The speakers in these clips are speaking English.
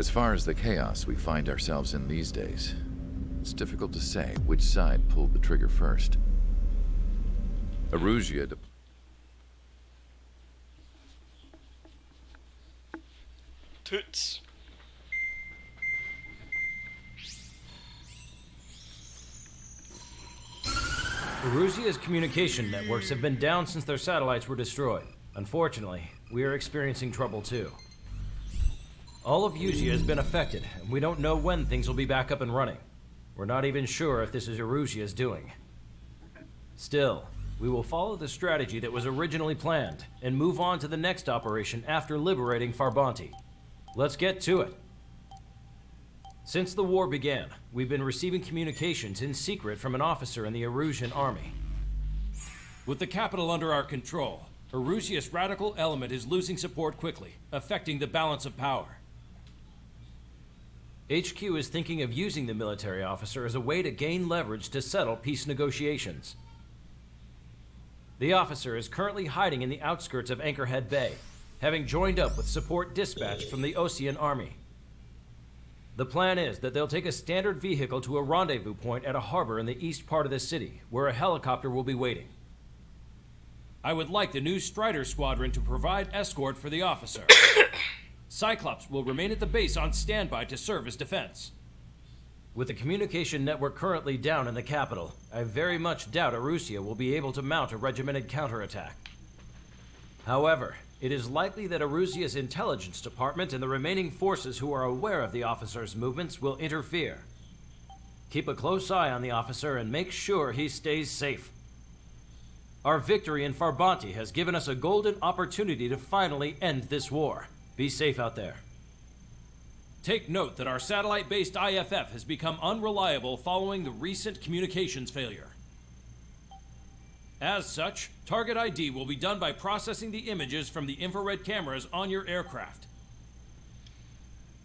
As far as the chaos we find ourselves in these days, it's difficult to say which side pulled the trigger first. Erusea Toots. Erusea's communication networks have been down since their satellites were destroyed. Unfortunately, we are experiencing trouble too. All of Usea has been affected, and we don't know when things will be back up and running. We're not even sure if this is Erusea's doing. Still, we will follow the strategy that was originally planned, and move on to the next operation after liberating Farbanti. Let's get to it. Since the war began, we've been receiving communications in secret from an officer in the Erusian army. With the capital under our control, Erusea's radical element is losing support quickly, affecting the balance of power. HQ is thinking of using the military officer as a way to gain leverage to settle peace negotiations. The officer is currently hiding in the outskirts of Anchorhead Bay, having joined up with support dispatched from the Osean army. The plan is that they'll take a standard vehicle to a rendezvous point at a harbor in the east part of the city, where a helicopter will be waiting. I would like the new Strider Squadron to provide escort for the officer. Cyclops will remain at the base on standby to serve as defense. With the communication network currently down in the capital, I very much doubt Erusea will be able to mount a regimented counterattack. However, it is likely that Erusea's intelligence department and the remaining forces who are aware of the officer's movements will interfere. Keep a close eye on the officer and make sure he stays safe. Our victory in Farbanti has given us a golden opportunity to finally end this war. Be safe out there. Take note that our satellite-based IFF has become unreliable following the recent communications failure. As such, target ID will be done by processing the images from the infrared cameras on your aircraft.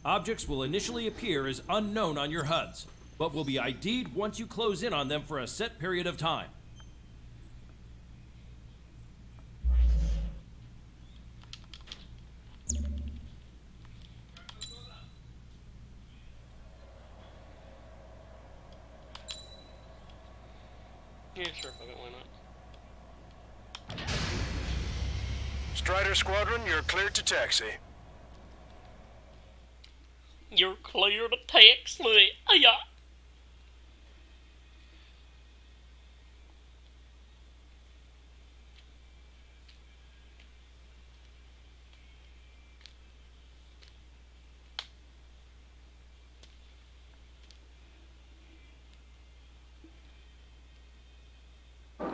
Objects will initially appear as unknown on your HUDs, but will be ID'd once you close in on them for a set period of time. Yeah, sure, fuck it, why not? Strider Squadron, you're cleared to taxi. You're clear to taxi. Yeah.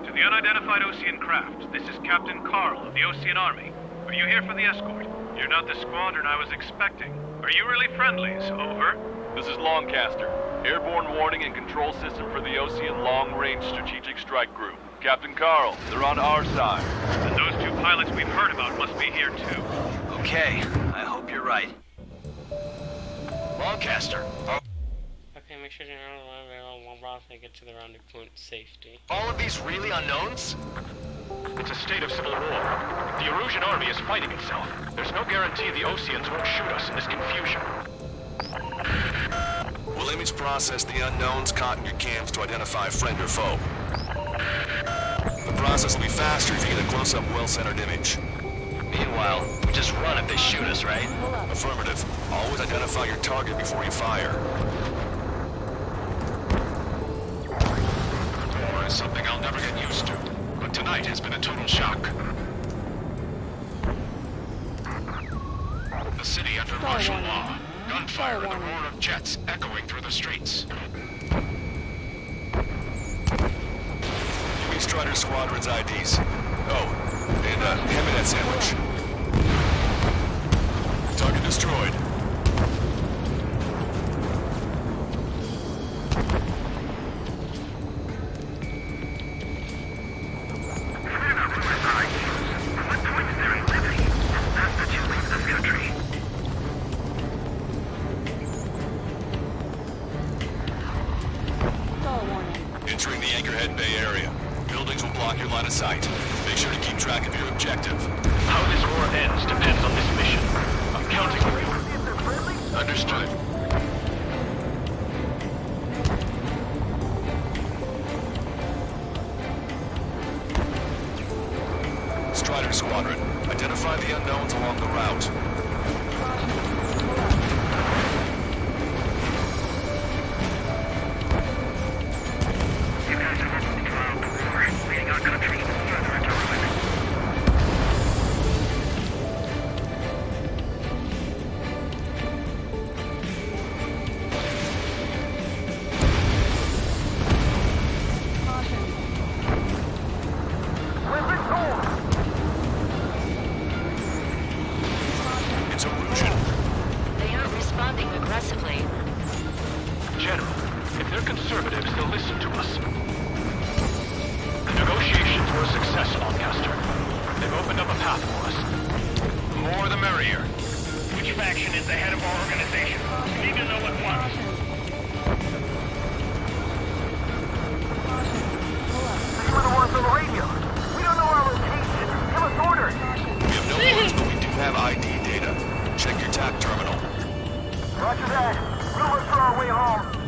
To the unidentified Osean craft, this is Captain Carl of the Osean Army. Are you here for the escort? You're not the squadron I was expecting. Are you really friendlies? Over. This is Longcaster. Airborne warning and control system for the Osean Long-Range Strategic Strike Group. Captain Carl, they're on our side. And those two pilots we've heard about must be here too. Okay, I hope you're right. Longcaster, Okay, make sure you're not to get to the rendezvous point safety. all of these really unknowns? It's a state of civil war. The Erusian army is fighting itself. There's no guarantee the Oseans won't shoot us in this confusion. We'll image process the unknowns caught in your cams to identify friend or foe. The process will be faster if you get a close-up, well-centered image. Meanwhile, we just run if they shoot us, right? Affirmative. Always identify your target before you fire. War is something I'll never get used to, but tonight has been a total shock. The city under martial law. Gunfire and the roar of jets echoing through the streets. We Strider Squadron's IDs. Oh, and hand me that sandwich. Target destroyed. Entering the Anchorhead Bay area. Buildings will block your line of sight. Make sure to keep track of your objective. How this Understood. Strider Squadron, identify the unknowns along the route. You guys are on the trial before, leading our country further into ruin. It's Erusian. They aren't responding aggressively. General, if they're conservatives, they'll listen to us. The negotiations were a success, Lancaster. They've opened up a path for us. More the merrier. Which faction is the head of our organization? We need to know at once. You were the ones on the radio. We don't know our location. Give us orders. We have no orders, but we do have ID data. Check your TAC terminal. Roger that. We'll look for our way home.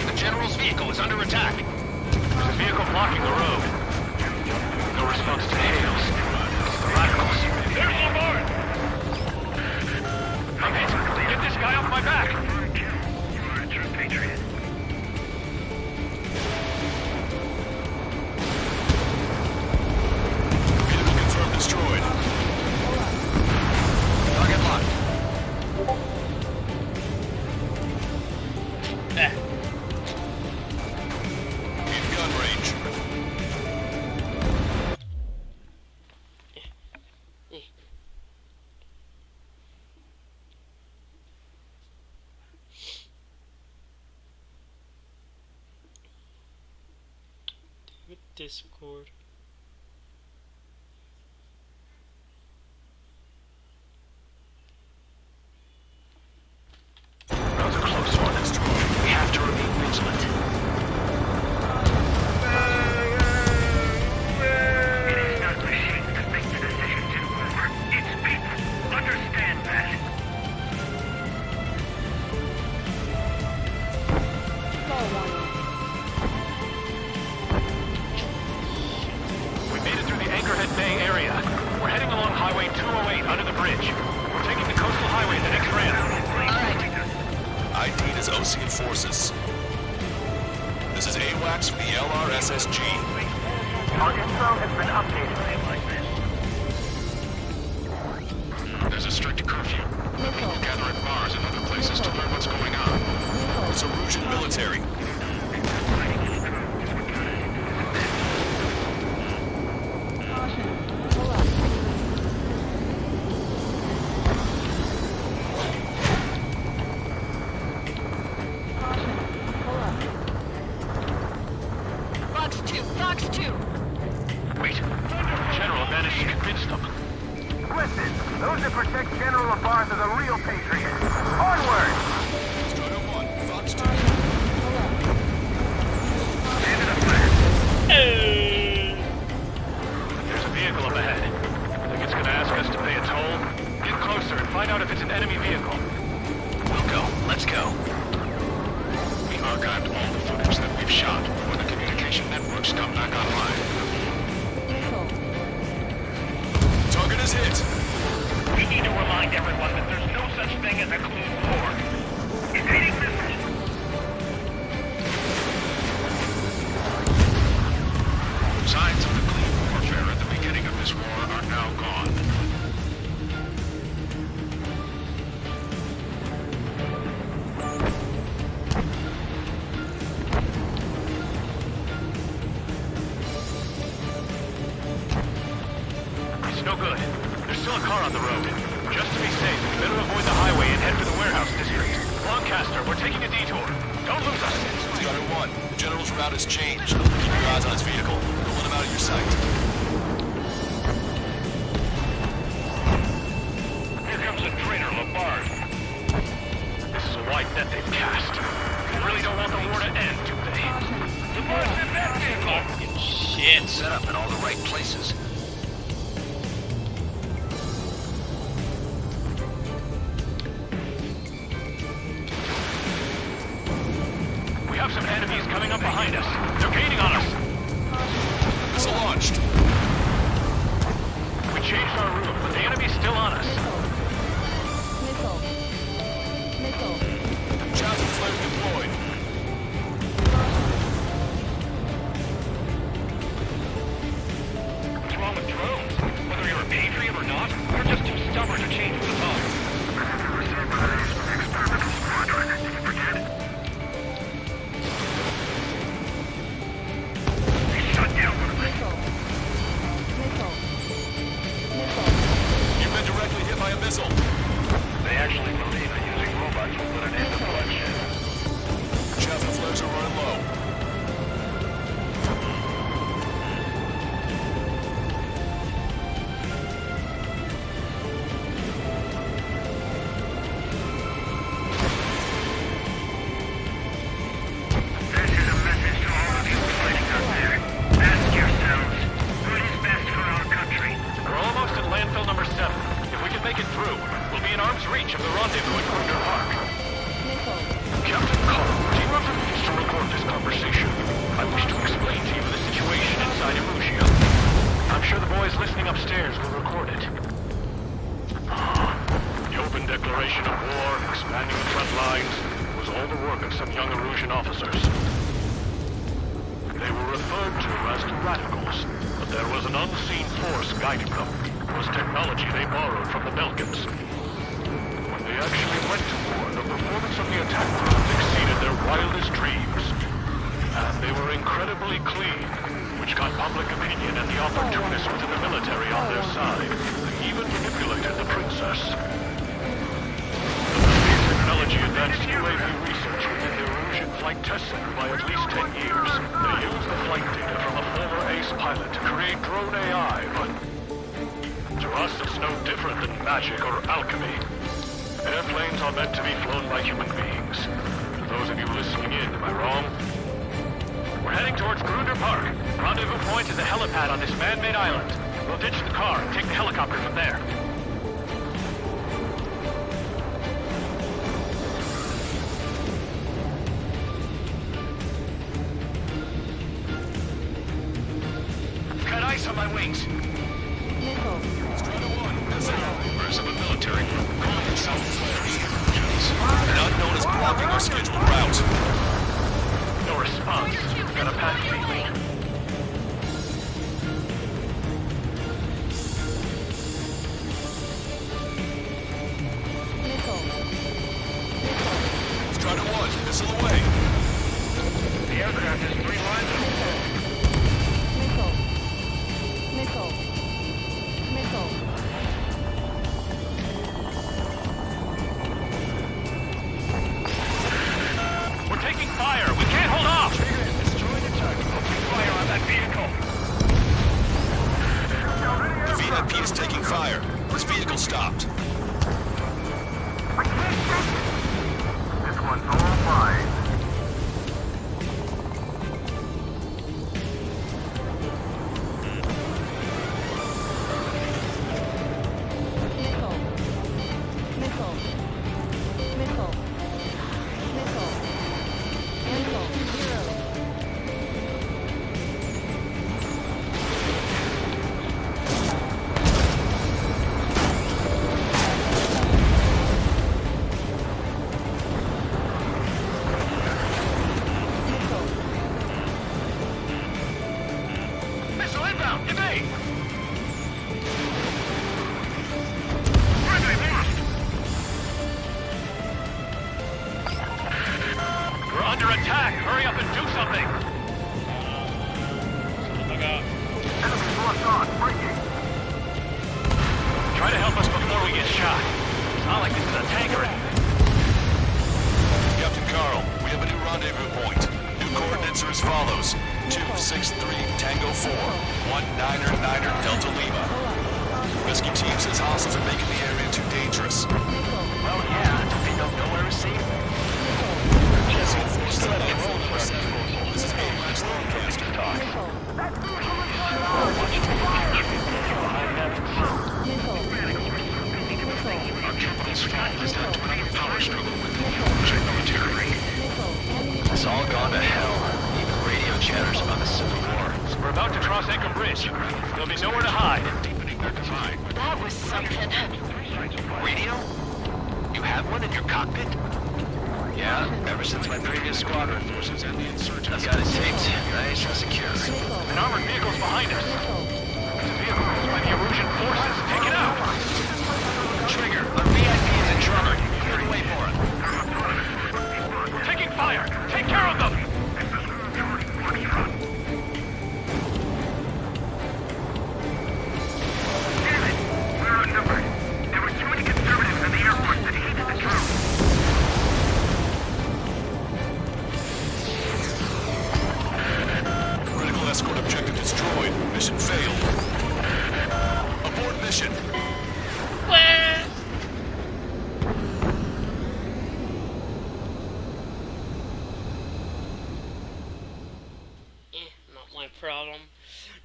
The General's vehicle is under attack. There's a vehicle blocking the road. No response to hails. The radicals. There's Lamar! I'm hit. Get this guy off my back! You are a true patriot. Vehicle confirmed destroyed. Target locked. In gun range. Discord. That was a close one. We have to remain vigilant. It is not machines that make the decisions in war. It's people. Understand that. We made it through the Anchorhead Bay area. We're heading along Highway 208 under the bridge. We're taking the coastal highway that next ramp. ID'd as Ocean Forces. This is AWACS for the LRSSG. Our info has been updated. There's a strict curfew. People gather at bars and other places to learn what's going on. It's Erusian military. Fox 2! Wait. General managed to convince them. Listen, those that protect General Abbas are the real patriots. Onward! Strider 1, Fox 2. Stand in a flag. There's a vehicle up ahead. Think it's gonna ask us to pay a toll? Get closer and find out if it's an enemy vehicle. We'll go. Let's go. We archived all the footage that we've shot when the communication networks come back online. Target is hit. We need to remind everyone that there's no such thing as a clean war. Evading missiles. Signs of the clean warfare at the beginning of this war are now gone. It's no good. There's still a car on the road. Just to be safe, we better avoid the highway and head for the warehouse district. Lancaster, we're taking a detour. Don't lose us. Strider 1, the General's route has changed. Keep your eyes on his vehicle. Don't let him out of your sight. Here comes behind us. They're gaining on us. Missile launched. We changed our route, but the enemy's still on us. Missile. Missile. Javelin flare deployed. What's wrong with drones? Whether you're a patriot or not, you're just too stubborn to change with the phone. Shut down. Missile. Missile. Missile. You've been directly hit by a missile. They actually believe that using robots will put an end to bloodshed. Javelin flares are running low. This is a message to all of you fighting out there. Ask yourselves, what is best for our country? We're almost at landfill number 7. If we can make it through, we'll be in arm's reach of the rendezvous at Kruger Park. Missile. Captain Carl, team up to record this conversation. I wish to explain to you the situation inside Erusia. I'm sure the boys listening upstairs will record it. The open declaration of war, expanding the front lines, was all the work of some young Erusian officers. They were referred to as the Radicals, but there was an unseen force guiding them. It was technology they borrowed from the Belkans. When they actually went to war, the performance of the attack groups exceeded their wildest dreams. And they were incredibly clean, which got public opinion and the opportunists within the military on their side. They even manipulated the princess. The technology advanced UAV research within the Erusian Flight Test Center by at least 10 years. They used the flight data from a former ace pilot to create drone AI, but to us it's no different than magic or alchemy. Airplanes are meant to be flown by human beings. To those of you listening in, am I wrong? We're heading towards Grunder Park. Rendezvous point is a helipad on this man-made island. We'll ditch the car and take the helicopter from there. Cut ice on my wings. Missile. Strata 1, is members of a military group calling themselves Flares. An unknown is blocking our scheduled route. No response. Got a bad feeling. Missile. Strata 1, missile away. The aircraft is 3 lines of Missile. Missile. Missile. We're taking fire. We can't hold off. Destroy the target. Open fire on that vehicle. The VIP is taking fire. This vehicle stopped. I can't take it. This one's all mine. Missile. Missile. Missile. Missile. Missile. 0. Missile. Missile inbound. Evade. We're under attack. Hurry up and do something. Enemy force on. Breaking. Try to help us before we get shot. It's not like this is a tank or anything. Captain Carl, we have a new rendezvous point. New coordinates are as follows. 263 Tango 4, 1999 Delta Lima. Rescue team says hostiles are making the area too dangerous. Well, yeah. They don't know where to see. Jesse, still at this is AMX Lancaster talk. Our terminal's flying is down to another power struggle with the military. It's all gone to hell. Even radio Fine. That was something. Radio? You have one in your cockpit? Yeah, ever since my previous squadron. I've got it taped, nice and secure. Missile. An armored vehicle's behind us. Missile. It's a vehicle used by the Erusian forces. Take it out! Trigger, our VIP is in trouble. Clear the way for it. We're taking fire! Take care of them! Damn it! We're outnumbered. There were too many conservatives in the Air Force that hated the truth. Critical escort objective destroyed. Mission failed. Abort mission. Where? Not my problem.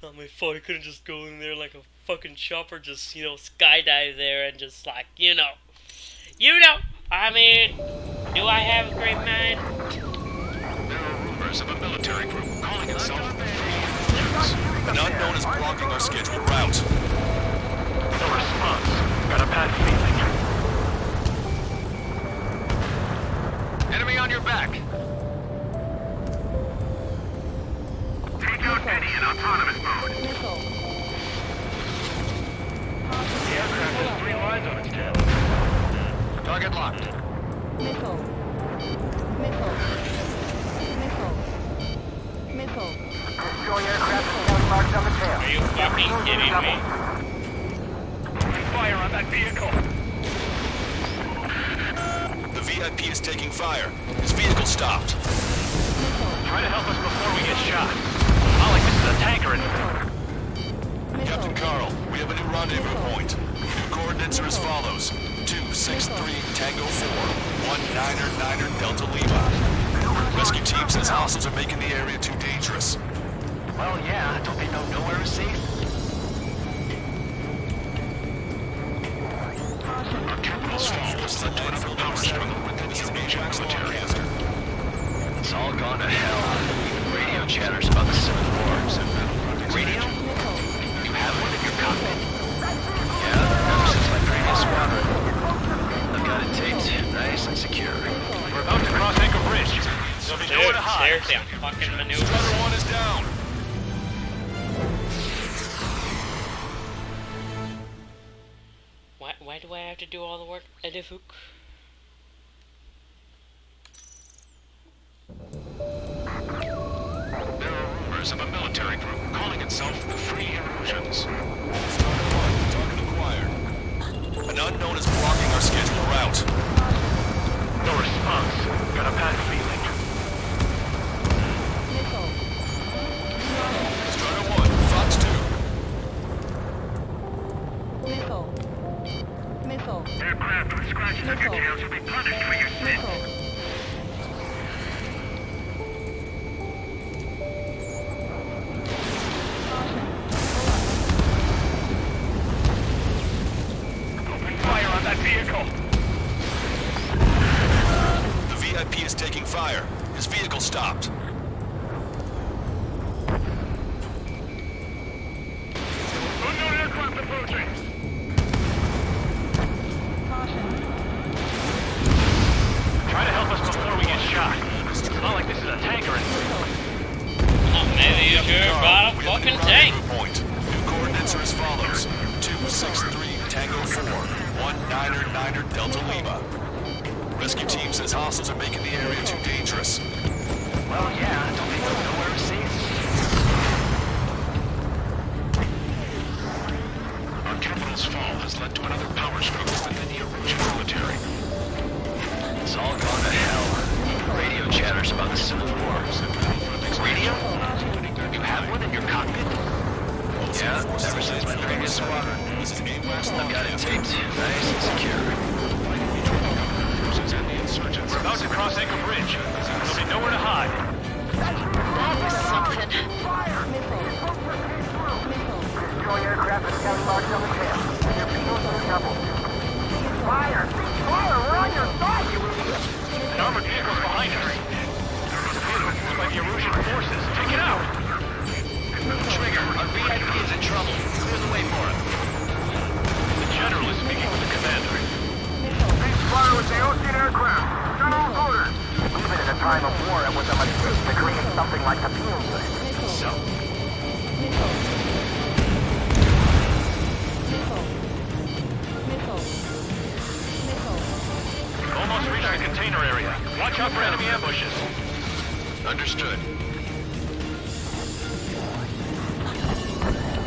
Not my fault. I couldn't just go in there like a fucking chopper, just, skydive there and just like, I mean, do I have a great mind? There are rumors of a military group calling itself the Free Erusians. An unknown is blocking our scheduled route. No response. Got a bad feeling. Enemy on your back. Take out Eddie in autonomous mode. Missile. The aircraft has 3 lines on its tail. Target locked. Missile. Missile. Missile. Missile. Are you fucking kidding me? Fire on that vehicle! The VIP is taking fire. His vehicle stopped. Try to help us before we get shot. Not like this is a tanker in Captain Carl, we have a new rendezvous point. New coordinates are as follows. 263 Tango 4, 199er Delta Lima. Rescue team says hostiles are making the area too dangerous. Well, yeah. Don't they know nowhere is safe? Our capital's fall has led to another power struggle within the Ajax military. It's all gone to hell. Radio chatters about the Civil War. Radio? You have one in your cockpit? Yeah, ever since my previous squadron. I've got it taped, nice and secure. We're about to cross Anchor Bridge. There'll be nowhere Dude, to hide. seriously, I'm fucking maneuvering. Strider 1 is down. Why do I have to do all the work? Edifuk? There are rumors of a military group calling itself the Free Erusians. Target acquired. An unknown is blocking our scheduled route. No response. Got a bad feeling. Missile. Strider 1, Fox 2. Missile. Missile. Aircraft with scratches on your tails will be punished for your sins. Missile. Open fire on that vehicle! The VIP is taking fire. His vehicle stopped. Unknown aircraft approaching. Try to help us before we get shot. It's not like this is a tanker in Oh, maybe you sure brought a We have fucking new tank. rendezvous point. New coordinates are as follows. 263 Tango 4, 199er Delta Lima. Rescue team says hostiles are making the area too dangerous. Well, yeah. Don't they know nowhere is safe? Our capital's fall has led to another power struggle within the Erusian military. It's all gone to hell. Radio chatters about the Civil War. Radio? You have one in your cockpit? Yeah, ever since my previous squadron. I've got it taped, nice and secure. We're about to cross Anchor Bridge. There'll be nowhere to hide. That was something. Missile. Missile. Destroy aircraft with gun marks on the tail. Your fuel's in trouble. Fire! Fire! We're on your side, you idiot! An armored vehicle's behind us. It's a vehicle used by the Erusian forces. Take it out! Trigger, our VIP is in trouble. Clear the way for it. bushes. Understood.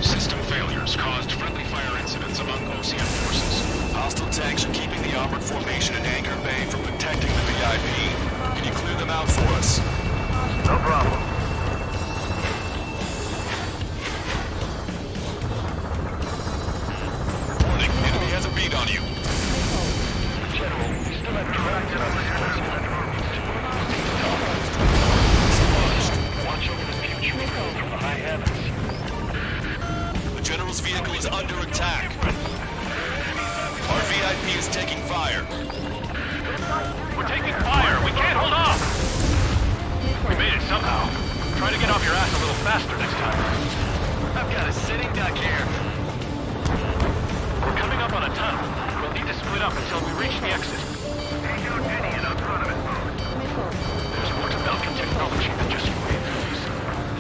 System failures caused friendly fire incidents among OCM forces. Hostile tanks are keeping the armored formation in Anchor Bay from protecting the VIP. Can you clear them out for us? No problem. Warning, enemy has a bead on you. General, we still have tracks in our positions. Watch over the future from the high heavens. The General's vehicle is under attack. Our VIP is taking fire. We're taking fire. We can't hold off. We made it somehow. Try to get off your ass a little faster next time. I've got a sitting duck here. We're coming up on a tunnel. We'll need to split up until we reach the exit. There's more to Falcon technology than just UAVs.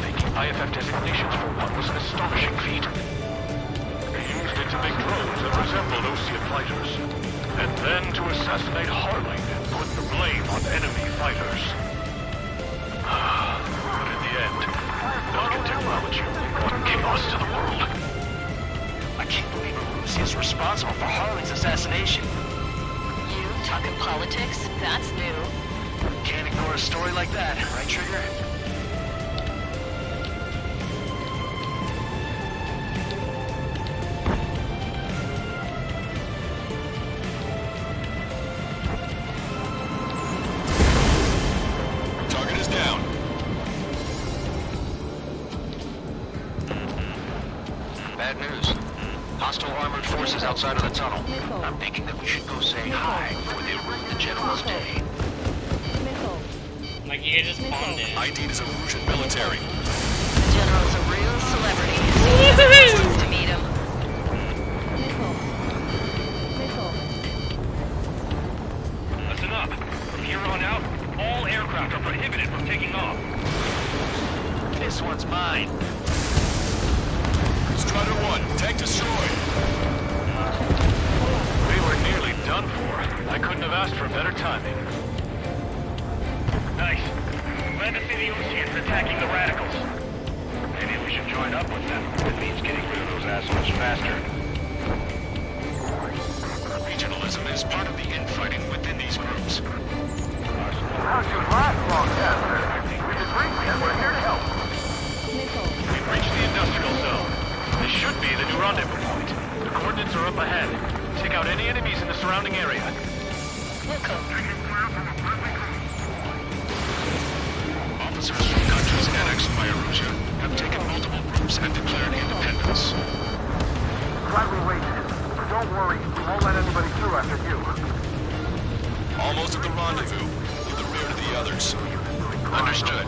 Taking IFF designations for one was an astonishing feat. They used it to make drones that resembled Osean fighters. And then to assassinate Harling and put the blame on enemy fighters. But in the end, Falcon technology brought chaos to the world. I can't believe Arusi is responsible for Harling's assassination. You talking politics? That's new. Can't ignore a story like that, right, Trigger? Target is down. Bad news. Hostile armored forces outside of the tunnel. I'm thinking that we should go say hi before they ruin the General's day. Missile. Like, you just bombed it. ID'd is Erusian military. The General's a real celebrity. Wants to meet him. Missile. Missile. Listen up. From here on out, all aircraft are prohibited from taking off. This one's mine. Strider 1, tank destroyed. We were nearly done for. I couldn't have asked for better timing. Nice. Glad to see the Oceans attacking the radicals. Maybe we should join up with them. It means getting rid of those assholes faster. Regionalism is part of the infighting within these groups. How's your last long caster? We've agreed and we're here to help. Missile. We've reached the industrial zone. This should be the new rendezvous point. The coordinates are up ahead. Take out any enemies in the surrounding area. Officers from countries annexed by Erusia have taken multiple groups and declared independence. Glad we waited. But don't worry, we won't let anybody through after you. Almost at the rendezvous, with the rear to the others. Understood.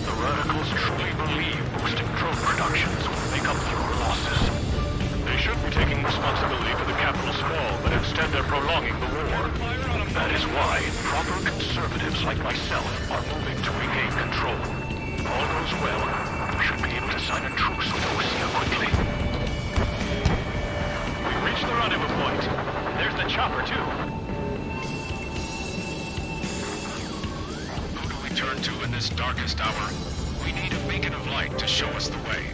The radicals truly believe boosting drone productions will make up for our losses. They should be taking responsibility for the capital's fall, but instead they're prolonging the war. That is why proper conservatives like myself are moving to regain control. If all goes well, we should be able to sign a truce with Osia quickly. We've reached the rendezvous point. There's the chopper, too. Who do we turn to in this darkest hour? We need a beacon of light to show us the way.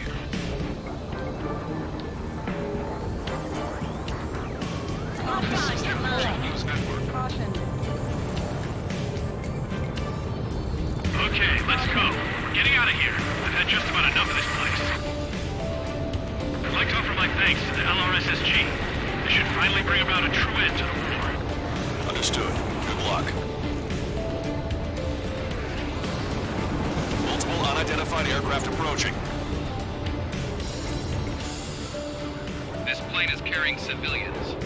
News Network. Caution. Okay, let's go. We're getting out of here. I've had just about enough of this place. I'd like to offer my thanks to the LRSSG. They should finally bring about a true end to the war. Understood. Good luck. Multiple unidentified aircraft approaching. This plane is carrying civilians.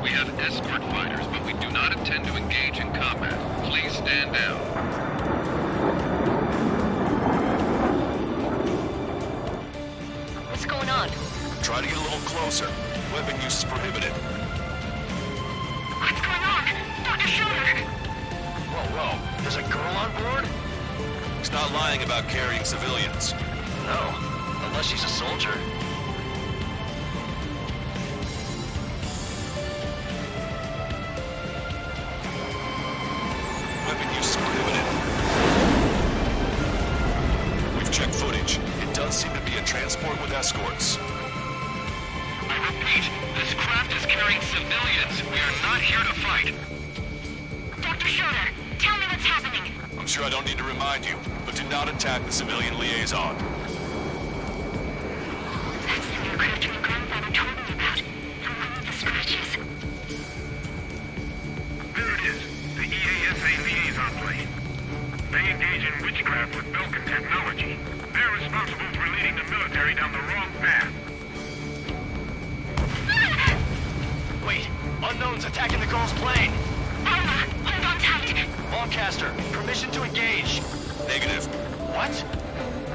We have escort fighters, but we do not intend to engage in combat. Please stand down. What's going on? Try to get a little closer. Weapon use is prohibited. What's going on? Dr. Schiller! Whoa. There's a girl on board? He's not lying about carrying civilians. No. Unless she's a soldier. transport with escorts. I repeat, this craft is carrying civilians. We are not here to fight. Dr. Schroeder, tell me what's happening. I'm sure I don't need to remind you, but do not attack the civilian liaison. That's the aircraft your grandfather told me about. The one with the scratches. There it is. The EASA liaison plane. They engage in witchcraft with Belkin technology. They're responsible for leading the military down the wrong path. Wait, unknowns attacking the girl's plane. Alma, hold on tight. Lancaster, permission to engage. Negative. What?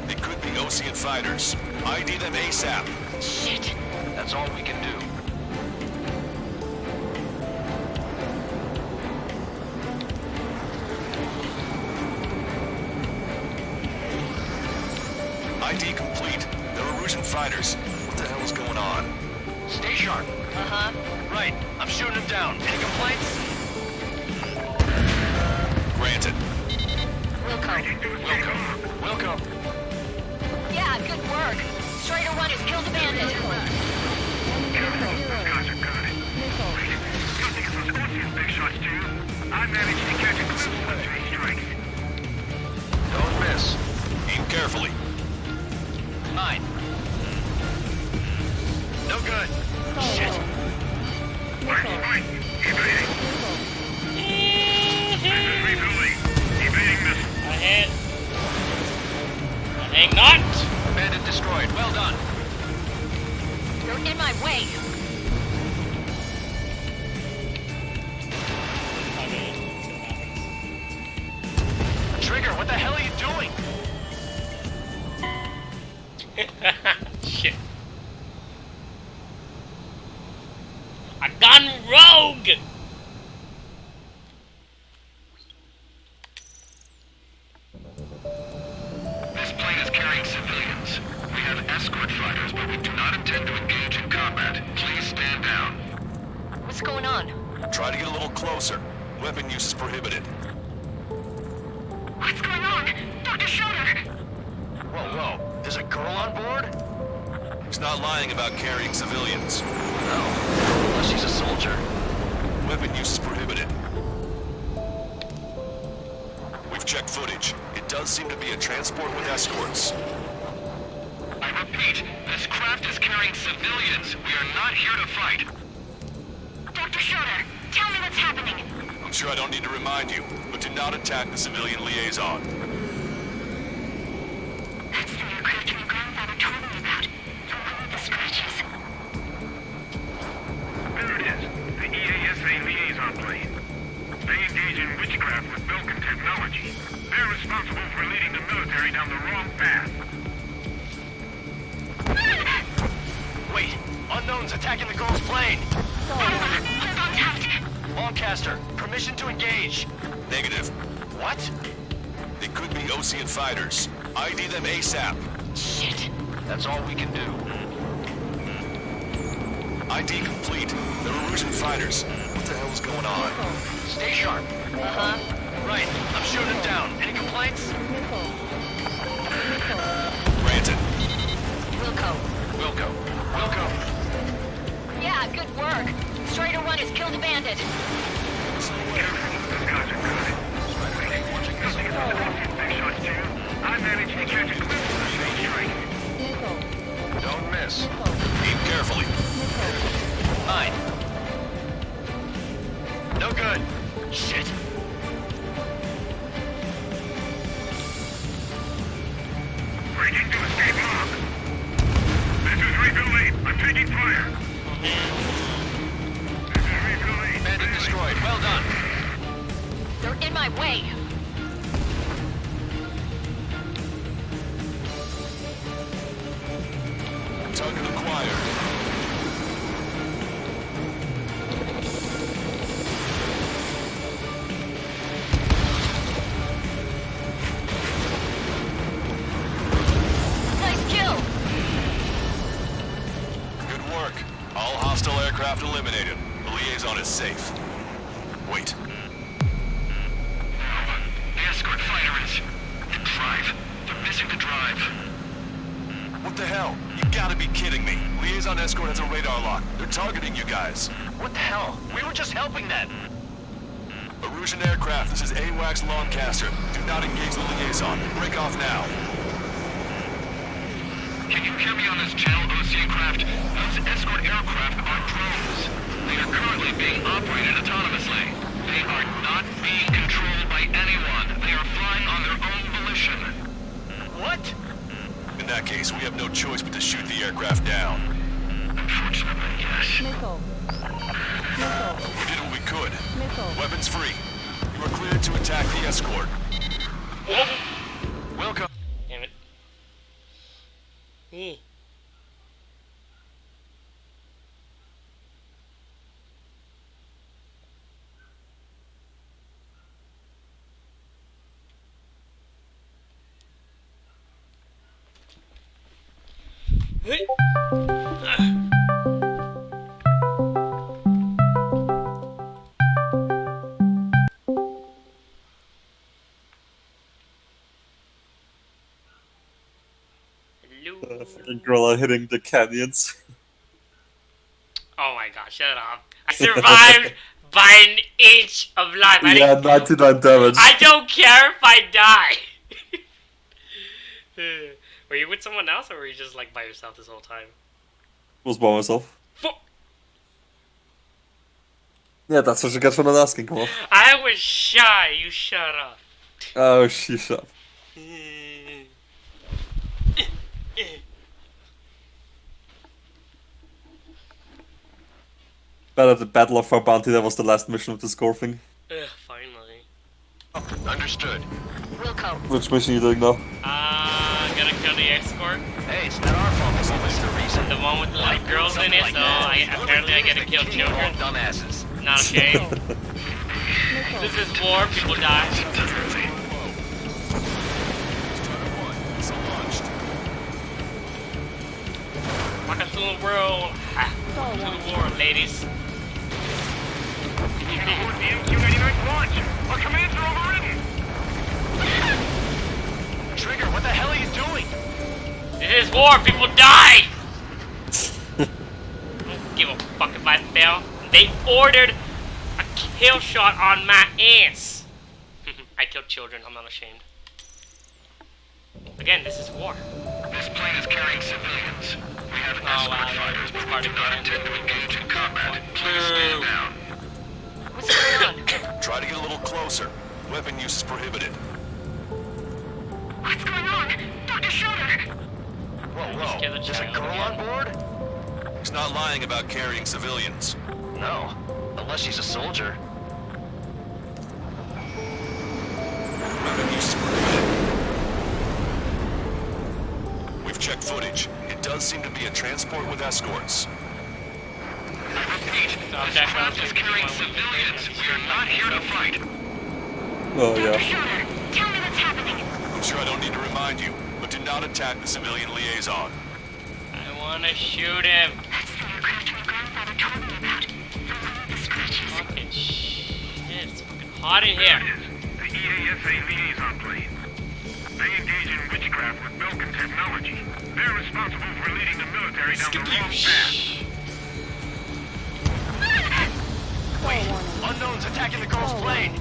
They could be Osean fighters. ID them ASAP. Shit. That's all we can do. ID complete. They're Erusian fighters. What the hell is going on? Stay sharp. Uh-huh. Right. I'm shooting them down. Any complaints? Granted. Wilco. Yeah, good work. Strider 1 has killed a bandit. Nothing from Scorpion's big shots, too. I managed to catch a glimpse of 3 strikes. Don't miss. Aim carefully. 9. No good. Shit. Right. Evading. This is refueling. Evading missile. I hang not. Bandit destroyed. Well done. You're in my way. Trigger, what the hell are you doing? Shit. I gone rogue! This plane is carrying civilians. We have escort fighters, but we do not intend to engage in combat. Please stand down. What's going on? Try to get a little closer. Weapon use is prohibited. What's going on? Dr. Schroeder! Whoa. There's a girl on board? He's not lying about carrying civilians. No. Unless she's a soldier. Weapon use is prohibited. We've checked footage. It does seem to be a transport with escorts. I repeat, this craft is carrying civilians. We are not here to fight. Dr. Schroeder, tell me what's happening. I'm sure I don't need to remind you, but do not attack the civilian liaison. That's the aircraft your grandfather told me about. The one with the scratches. There it is. The EASA liaison plane. They engage in witchcraft with Belkin technology. They're responsible for leading the military down the wrong path. Wait, unknowns attacking the girl's plane. Hold on tight. Lancaster, permission to engage. Negative. What? They could be Osean fighters. ID them ASAP. Shit. That's all we can do. ID complete. They're Erusian fighters. What the hell is going on? Stay sharp. Uh-huh. Right. I'm shooting them down. Any complaints? Missile. Granted. Wilco. Wilco. Yeah, good work. Strider 1 has killed a bandit. Those guys are good. Nothing from Scorpion's big shots, too. I managed to catch a glimpse of 3 strikes. Missile. Don't miss. Aim carefully. 9. No good. Shit. Breaking to escape lock. This is refueling. I'm taking fire. This is refueling. Bandit destroyed. Well done. They're in my way. Target acquired. Nice kill. Good work. All hostile aircraft eliminated. The liaison is safe. Wait. The escort fighter is... The drive. They're missing the drive. What the hell? You gotta be kidding me. Liaison escort has a radar lock. They're targeting you guys. What the hell? We were just helping them. Erusian aircraft, this is AWACS Longcaster. Do not engage the liaison. Break off now. Can you hear me on this channel, Ocean Craft? Those escort aircraft are drones. They are currently being operated autonomously. They are not being controlled by anyone. They are flying on their own volition. What? In that case, we have no choice but to shoot the aircraft down. Unfortunately, yes. Missile. Missile. We did what we could. Missile. Weapons free. You are cleared to attack the escort. Welcome. Damn it. Hey. Hello. Fucking gorilla hitting the canyons. Oh my god, shut up. I survived by an inch of life. Yeah, 99 damage. I don't care if I die. Were you with someone else or were you just like by yourself this whole time? Was by myself. Yeah, that's what you get for not asking, come on. I was shy, you shut up. Oh, sheesh up. But at the Battle of Far Bounty, that was the last mission of the score thing. Finally. Understood. Wilco. Which mission are you doing now? Gonna kill the escort. Hey, it's not our fault this is Mr. Reason. The one with the little girls in it, so apparently I get to kill children. Dumbasses. Not okay. This is war, people die. Welcome to the world. To the war, ladies. Abort the MQ-99 launch! Our commands are overridden! Trigger, what the hell are you doing? This is war, people die! I don't give a fuck if I fail. They ordered a kill shot on my ass. I killed children, I'm not ashamed. Again, this is war. This plane is carrying civilians. We have escort fighters, but we do not intend to engage in combat. Please stand down. What's going on? Try to get a little closer. Weapon use is prohibited. What's going on? Dr. Schroeder! Whoa, Kill the there's a child girl again. on board? He's not lying about carrying civilians. No, unless she's a soldier. Weapon use is prohibited. We've checked footage. It does seem to be a transport with escorts. I repeat, this craft is carrying civilians. We are not here to fight. Oh, yeah. Schroeder, tell me what's happening. I'm sure I don't need to remind you, but do not attack the civilian liaison. I wanna shoot him. That's the aircraft my grandfather told me about. The one with the scratches. Fucking shit, it's fucking hot in here. The EASA liaison plane. They engage in witchcraft with Belkin technology. They're responsible for leading the military down the wrong path. Wait, unknowns attacking the girl's plane.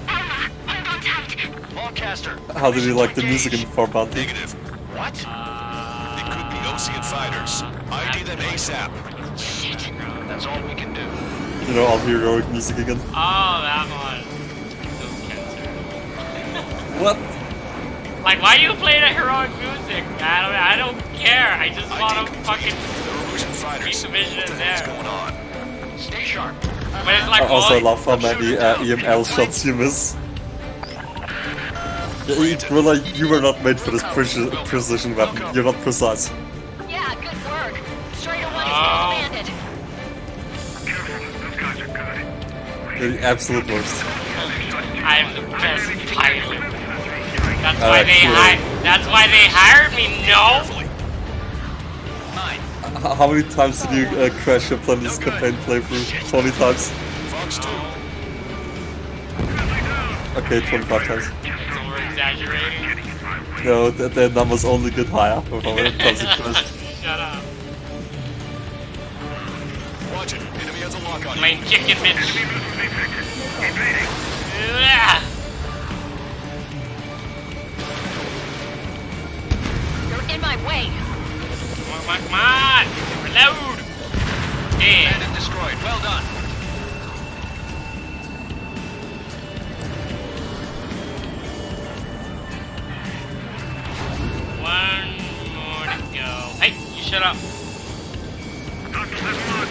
Alma, hold on tight. Longcaster. How did you like the music in Far Bounty? Negative. What? It could be Ocean fighters. ID them ASAP. Shit. That's all we can do. You know, all heroic music again. Oh, that one. Those cancer. What? Like, why do you play the heroic music? I don't care. I just want to fucking Erusian fighters. keep the vision What in the hell's there. going on? Stay sharp. But it's like I also all- love how many EML shots you miss. Yeah, Gorilla, you were not made for this precision weapon. You're not precise. Yeah, good work. Strider 1 is Oh. well commanded. Careful, those guys are good. You're the absolute worst. I'm the best pilot. That's Alright, why they cool. That's why they hired me. No. How many times did you crash your Planet campaign playthrough? 20 times? Fox 2. Okay, 25 times. So we're exaggerating. No, the numbers only get higher when it comes to crash. Shut up. lock on Plain you. chicken, bitch. Ugh. You're in my way. Come on. Reload. Yeah. Bandit destroyed. Well done. One more to go. Hey, you shut up. Doctor, that's one.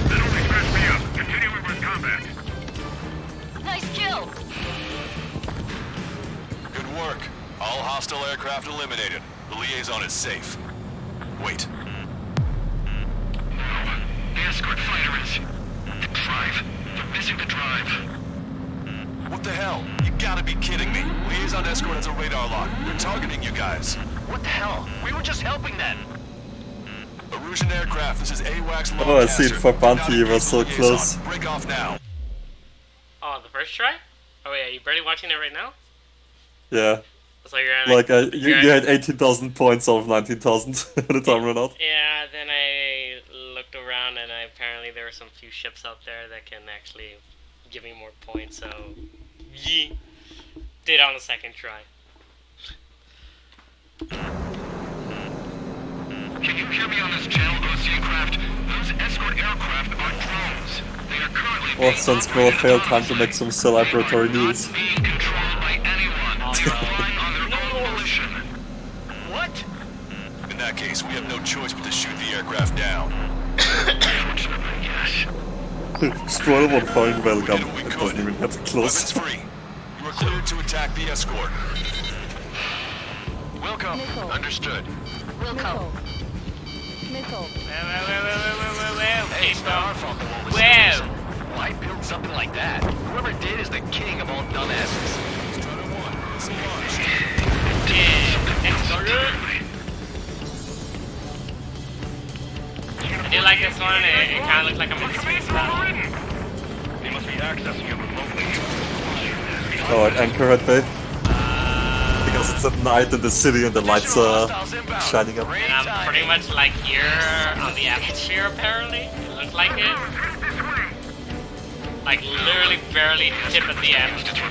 That only scratched me up. Continuing with combat. Nice kill. Good work. All hostile aircraft eliminated. The liaison is safe. Wait. The escort fighter is... The drive. They're missing the drive. What the hell? You gotta be kidding me. Liaison escort has a radar lock. They're targeting you guys. What the hell? We were just helping them. Erusian aircraft, this is AWACS Lancaster. Oh, I see it for Do Bounty, not he was engage so the liaison. close. Break off now. Oh, the first try? Oh yeah, you barely watching it right now? Yeah. So you're at, Like, you you're at- had 18,000 points out of 19,000 when the time ran out. Yeah, then I looked around and apparently there were some few ships out there that can actually give me more points, so yeah, did on the second try. Can you hear me on this channel, Oceancraft? Those escort aircraft are drones. They are currently Or since Grow failed time to make some celebratory news. being controlled by anyone. They're flying on their own volition. What? In that case, we have no choice but to shoot the aircraft down. Unfortunately, yes. Stroller one firing welcome. We It could. doesn't even have to Weapons close. free. You are cleared to attack the escort. Welcome. Missile. Understood. Wilco. Missile. Okay, It's not our fault the wall was Wow. Why build something like that? Whoever did is the king of all dumbasses. I do like this one. It kind of looks like I'm in space battle. They must be accessing it remotely. Oh, at Anchorhead Bay. Because it's at night in the city and the lights are shining up. And I'm pretty much like here on the atmosphere, apparently. It looks like it. Like literally barely tip of the atmosphere.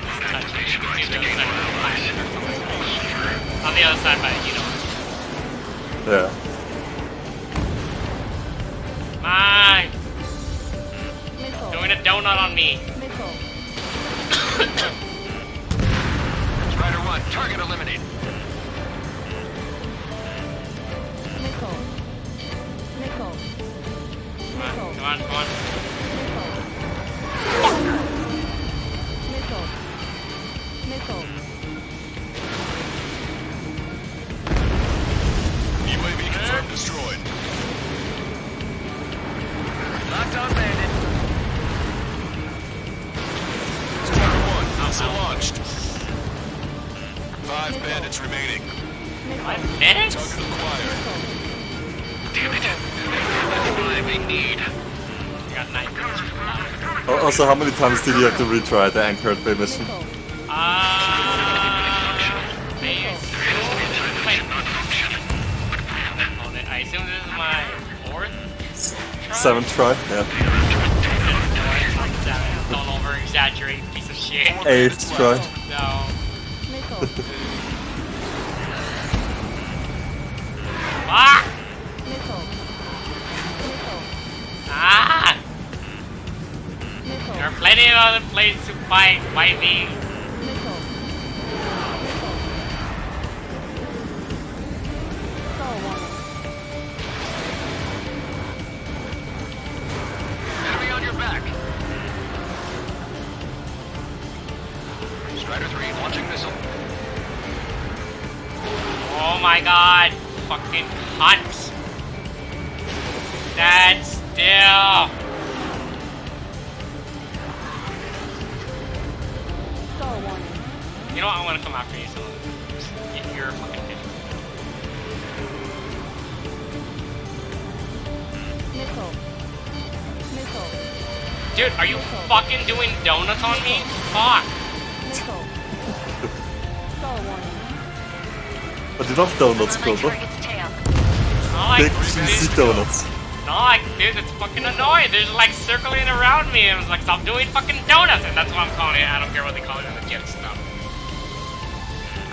On the other side, but you know. Yeah. Mine! Missile. Doing a donut on me. Missile. Strider 1, target eliminated. Missile. Missile. Come on, come on, come on. Missile. Missile. UAV confirmed destroyed. Locked on bandit. Strider 1, missile launched. 5 bandits remaining. 5 minutes? Target acquired. Damn it. That's what I need. I got 9 minutes. Also, how many times did you have to retry the Anchorhead Bay mission? Wait. I assume this is my 4th? 7th try? Yeah. Don't over exaggerate, piece of shit. 8th try. No. Missile. Ah! Missile. Missile. Ah! Missile. There are plenty of other places to fight. Why these? Missile. Star one. Enemy on your back. Strider 3, launching missile. Oh my god. Fucking hunt. Stand still. Star one. You know what? I want to come after you, so you're a fucking bitch. Missile. Missile. Dude, are you fucking doing donuts on me? Fuck. Missile. Star one. But you love donuts, Enemy Cobra. target's tail. I like Big cheesy donuts. No, like, dude, it's fucking annoying. They're just like circling around me and it's like, stop doing fucking donuts. And that's what I'm calling it. I don't care what they call it in the jet stuff.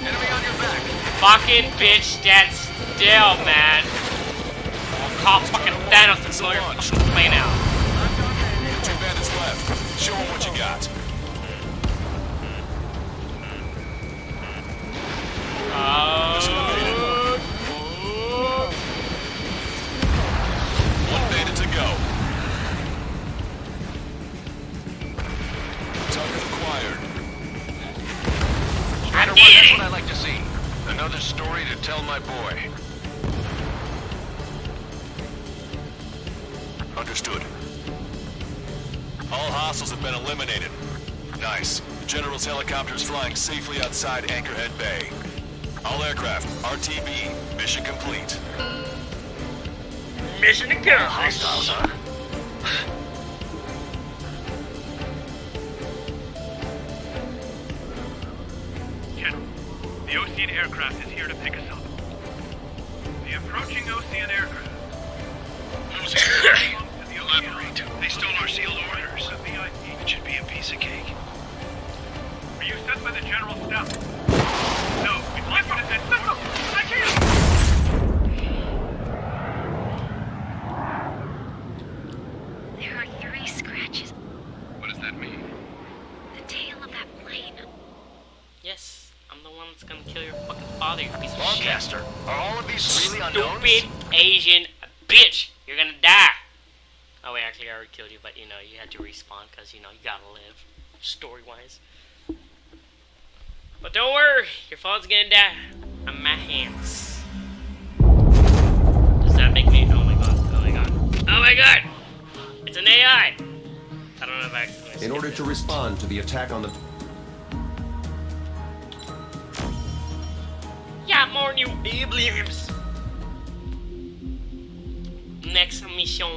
Enemy on your back. Fucking bitch, stand still, man. I'll call fucking Thanos to blow your fucking plane out. 2 bandits left. Show them what you got. One bandit to go. Target acquired. That's what I like to see. Another story to tell my boy. Understood. All hostiles have been eliminated. Nice. The General's helicopter is flying safely outside Anchorhead Bay. All aircraft, RTB, mission complete. Mission accomplished. Hostiles, huh? General, the Ocean aircraft is here to pick us up. The approaching Ocean aircraft. Elaborate. They stole our sealed orders. It should be a piece of cake. Are you sent by the General's staff? No, we'd like you to send Missile! I can't! There are 3 scratches. What does that mean? The tail of that plane. Yes, I'm the one that's gonna kill your fucking father, you piece of shit. Lancaster, are all of these really unknowns? Stupid Asian bitch! You're gonna die! Oh wait, actually I already killed you, but you know, you had to respawn because, you know, you gotta live. Story-wise. But don't worry, your father's gonna die on my hands. Does that make me? Oh my god, oh my god. Oh my god! It's an AI! I don't know if I accidentally In order to respond to the attack on the... Yeah, more new aliens! Next mission.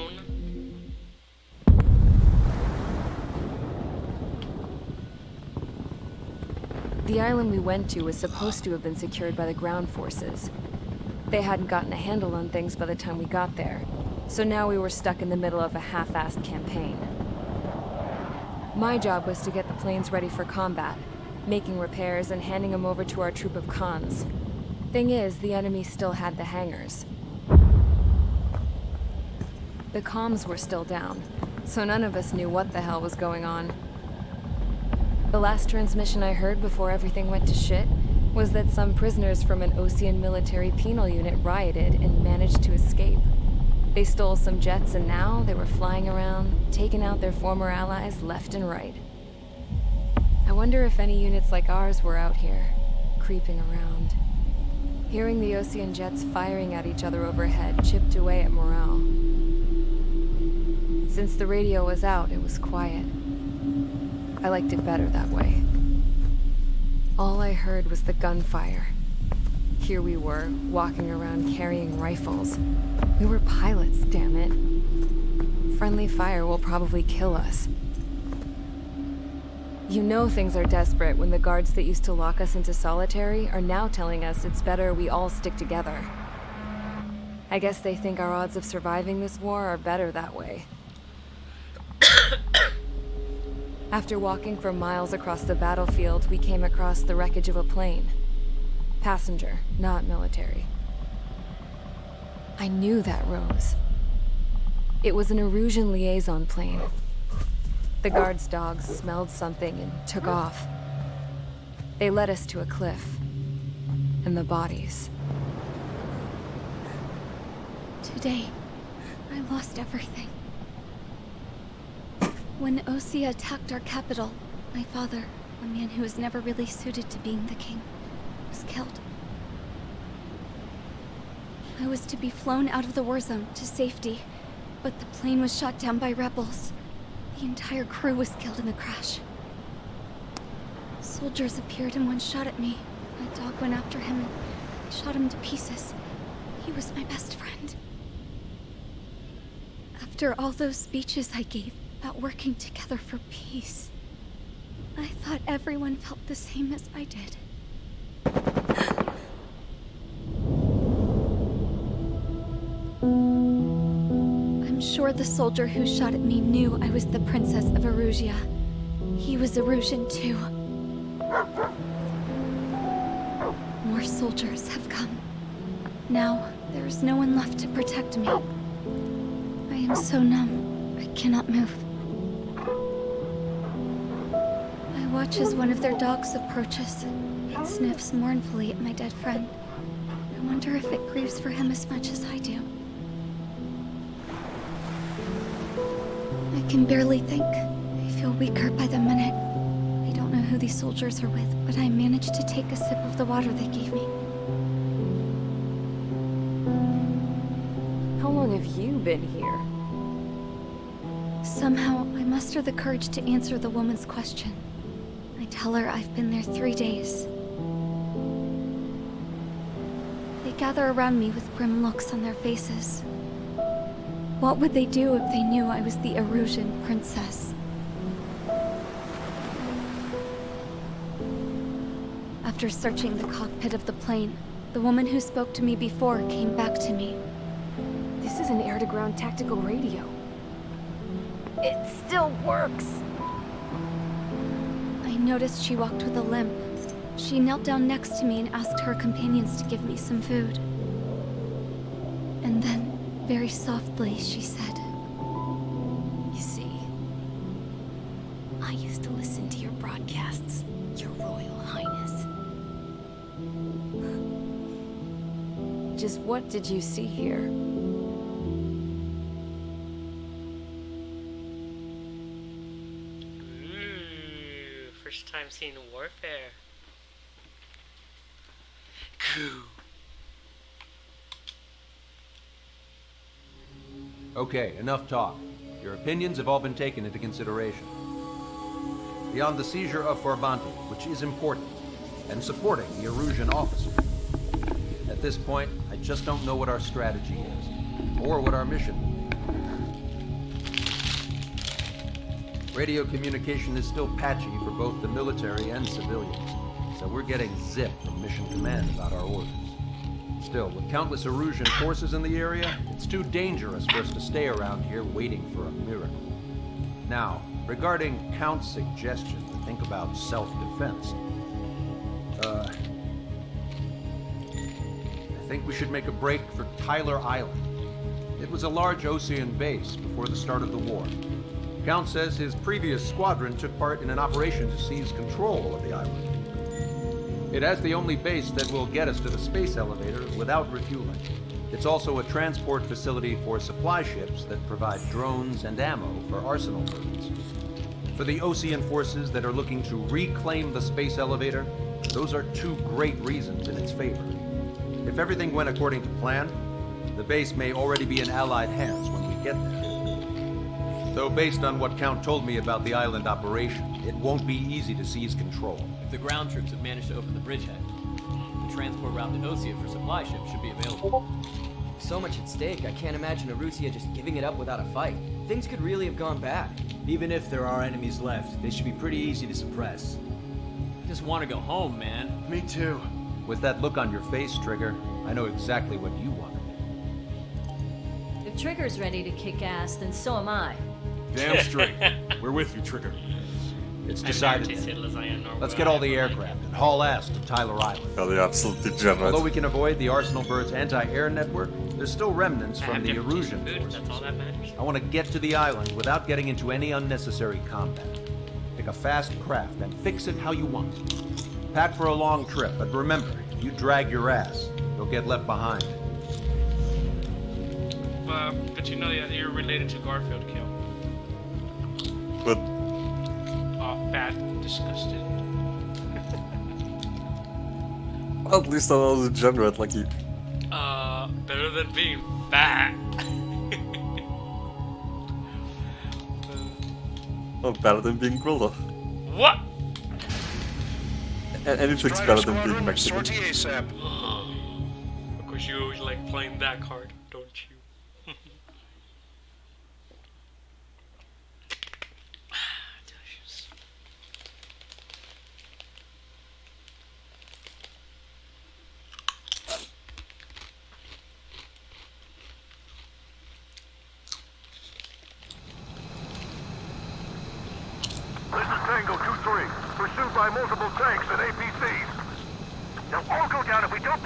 The island we went to was supposed to have been secured by the ground forces. They hadn't gotten a handle on things by the time we got there, so now we were stuck in the middle of a half-assed campaign. My job was to get the planes ready for combat, making repairs and handing them over to our troop of cons. Thing is, the enemy still had the hangars. The comms were still down, so none of us knew what the hell was going on. The last transmission I heard before everything went to shit was that some prisoners from an Osean military penal unit rioted and managed to escape. They stole some jets and now they were flying around, taking out their former allies left and right. I wonder if any units like ours were out here, creeping around. Hearing the Osean jets firing at each other overhead chipped away at morale. Since the radio was out, it was quiet. I liked it better that way. All I heard was the gunfire. Here we were, walking around carrying rifles. We were pilots, damn it. Friendly fire will probably kill us. You know things are desperate when the guards that used to lock us into solitary are now telling us it's better we all stick together. I guess they think our odds of surviving this war are better that way. After walking for miles across the battlefield, we came across the wreckage of a plane. Passenger, not military. I knew that rose. It was an Erusian liaison plane. The guard's dogs smelled something and took off. They led us to a cliff. And the bodies. Today, I lost everything. When Osea attacked our capital, my father, a man who was never really suited to being the king, was killed. I was to be flown out of the war zone to safety, but the plane was shot down by rebels. The entire crew was killed in the crash. Soldiers appeared and one shot at me. My dog went after him and shot him to pieces. He was my best friend. After all those speeches I gave about working together for peace, I thought everyone felt the same as I did. I'm sure the soldier who shot at me knew I was the Princess of Erusia. He was Erusian too. More soldiers have come. Now, there is no one left to protect me. I am so numb, I cannot move. I watch as one of their dogs approaches. It sniffs mournfully at my dead friend. I wonder if it grieves for him as much as I do. I can barely think. I feel weaker by the minute. I don't know who these soldiers are with, but I managed to take a sip of the water they gave me. How long have you been here? Somehow, I muster the courage to answer the woman's question. I tell her I've been there 3 days. They gather around me with grim looks on their faces. What would they do if they knew I was the Erusian princess? After searching the cockpit of the plane, the woman who spoke to me before came back to me. This is an air-to-ground tactical radio. It still works! I noticed she walked with a limp. She knelt down next to me and asked her companions to give me some food. And then, very softly, she said, You see, I used to listen to your broadcasts, Your Royal Highness. Just what did you see here? Ooh, first time seeing warfare. Cool. Okay, enough talk. Your opinions have all been taken into consideration. Beyond the seizure of Forbanti, which is important, and supporting the Erusian officer. At this point, I just don't know what our strategy is, or what our mission will be. Radio communication is still patchy for both the military and civilians, so we're getting zip from Mission Command about our orders. Still, with countless Erusian forces in the area, it's too dangerous for us to stay around here waiting for a miracle. Now, regarding Count's suggestion to think about self-defense, I think we should make a break for Tyler Island. It was a large Osean base before the start of the war. Count says his previous squadron took part in an operation to seize control of the island. It has the only base that will get us to the space elevator without refueling. It's also a transport facility for supply ships that provide drones and ammo for arsenal birds. For the Osean forces that are looking to reclaim the space elevator, those are two great reasons in its favor. If everything went according to plan, the base may already be in Allied hands when we get there. Though based on what Count told me about the island operation, it won't be easy to seize control. If the ground troops have managed to open the bridgehead, the transport route to Osea for supply ships should be available. So much at stake, I can't imagine Erusia just giving it up without a fight. Things could really have gone bad. Even if there are enemies left, they should be pretty easy to suppress. I just want to go home, man. Me too. With that look on your face, Trigger, I know exactly what you wanted. If Trigger's ready to kick ass, then so am I. Damn straight. We're with you, Trigger. It's decided. Let's get all the aircraft and haul ass to Tyler Island. Yeah, they're absolutely degenerate. Although we can avoid the Arsenal Bird's anti-air network, there's still remnants from the Erusian forces. That's all that matters. I want to get to the island without getting into any unnecessary combat. Pick a fast craft and fix it how you want. Pack for a long trip, but remember, if you drag your ass, you'll get left behind. But you know that you're related to Garfield, Kill. But Oh, fat, disgusted. at least I'm not a degenerate like you. Better than being fat. Oh, better than being Gwilda. What? Anything's better than being Mexican. Sortie ASAP. Of course, you always like playing that card, don't you? Delicious.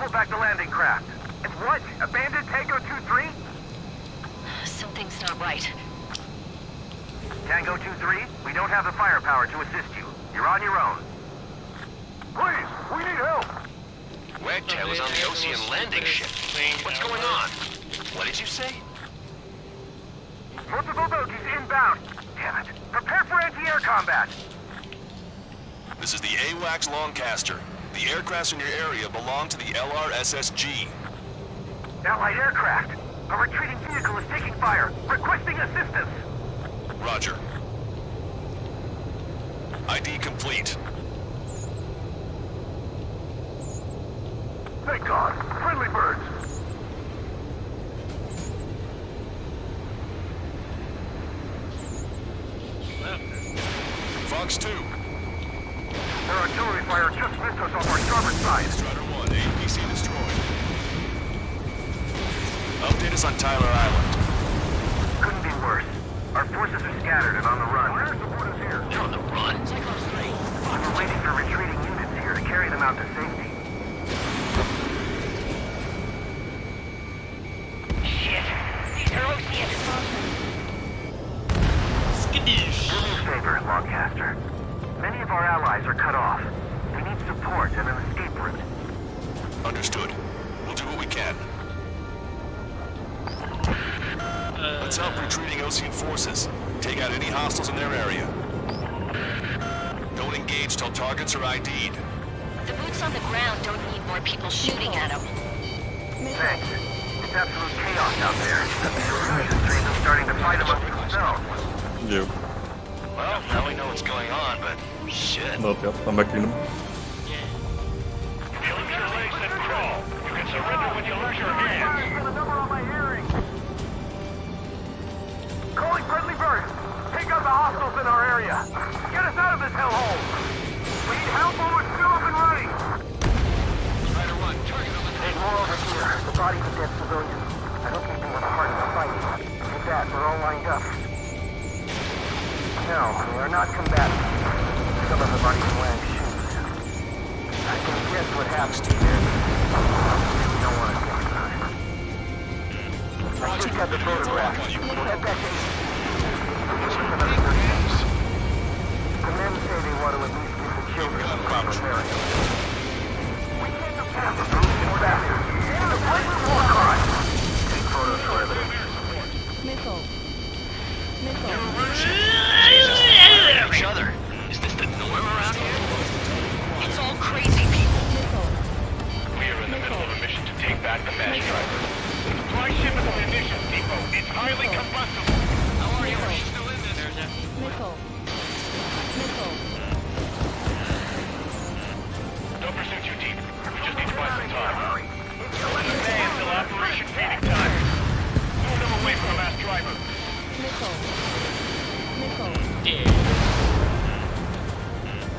pulled back the landing craft. It's what? Abandoned Tango 2-3? Something's not right. Tango 2-3, we don't have the firepower to assist you. You're on your own. Please, we need help. Wagtail is on the Ocean landing ship. What's going on? What did you say? Multiple boats inbound. Damn it. Prepare for anti-air combat. This is the AWACS Longcaster. The aircrafts in your area belong to the LRSSG. Allied aircraft. A retreating vehicle is taking fire. Requesting assistance. Roger. ID complete. Thank God. Friendly birds. Fox 2. Their artillery fire just missed us off our starboard side. Strider 1, APC destroyed. Update us on Tyler Island. Couldn't be worse. Our forces are scattered and on the run. Where's the orders here? They're on the run? We're waiting for retreating units here to carry them out to safety. Shit. These are Ocean. Skadoosh. Do me a favor, Longcaster. Many of our allies are cut off. We need support and an escape route. Understood. We'll do what we can. Let's help retreating Ocean forces. Take out any hostiles in their area. Don't engage till targets are ID'd. The boots on the ground don't need more people shooting at them. Thanks. It's absolute chaos out there. The streams are starting to fight amongst themselves. Yeah. Well, now we know what's going on, but shit. Not yet. I'm making them. If you lose your legs, then crawl. You can surrender when you lose your hands. Calling friendly bird. Take out the hostiles in our area. Get us out of this hellhole. We need help while we're still up and running. Strider 1, target on the There's more over here. The bodies of dead civilians. I don't think they were part of the fight. With that, we're all lined up. No, they are not combatant. Some of them aren't even wearing shoes. I can guess what happened here. We don't want to get started. I just got the photograph. We'll head back to the men say they want to at least give the children a proper burial. We can't do that. We're back. The place is war crime. Take photos for evidence. Missile. Missile. each other. Is this the norm around here? It's all crazy people. We are in the middle of a mission to take back the mass driver. The supply ship is a munitions depot. It's highly combustible. How are you? Are you still in this? Missile. Missile. Don't pursue too deep. We just need to buy some time. Stay until Operation Panic time. Move them away from the mass driver. Missile. Missile. Yeah.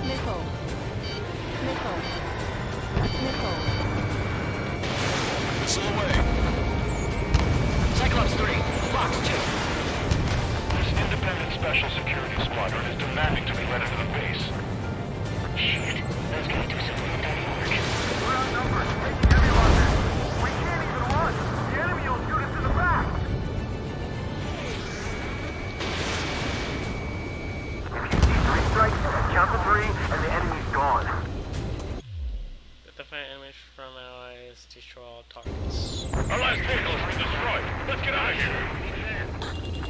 Missile. Missile. Missile. Missile away. Cyclops 3, Fox 2. This independent special security squadron is demanding to be let into the base. Shit. Let's get to some dirty work. We're outnumbered. Taking heavy losses. We can't even run. The enemy will shoot us in the back. If you see 3 strikes, count to 3, and the enemy's gone. Defend image from allies, destroy all targets. Our last vehicle has been destroyed. Let's get out of here.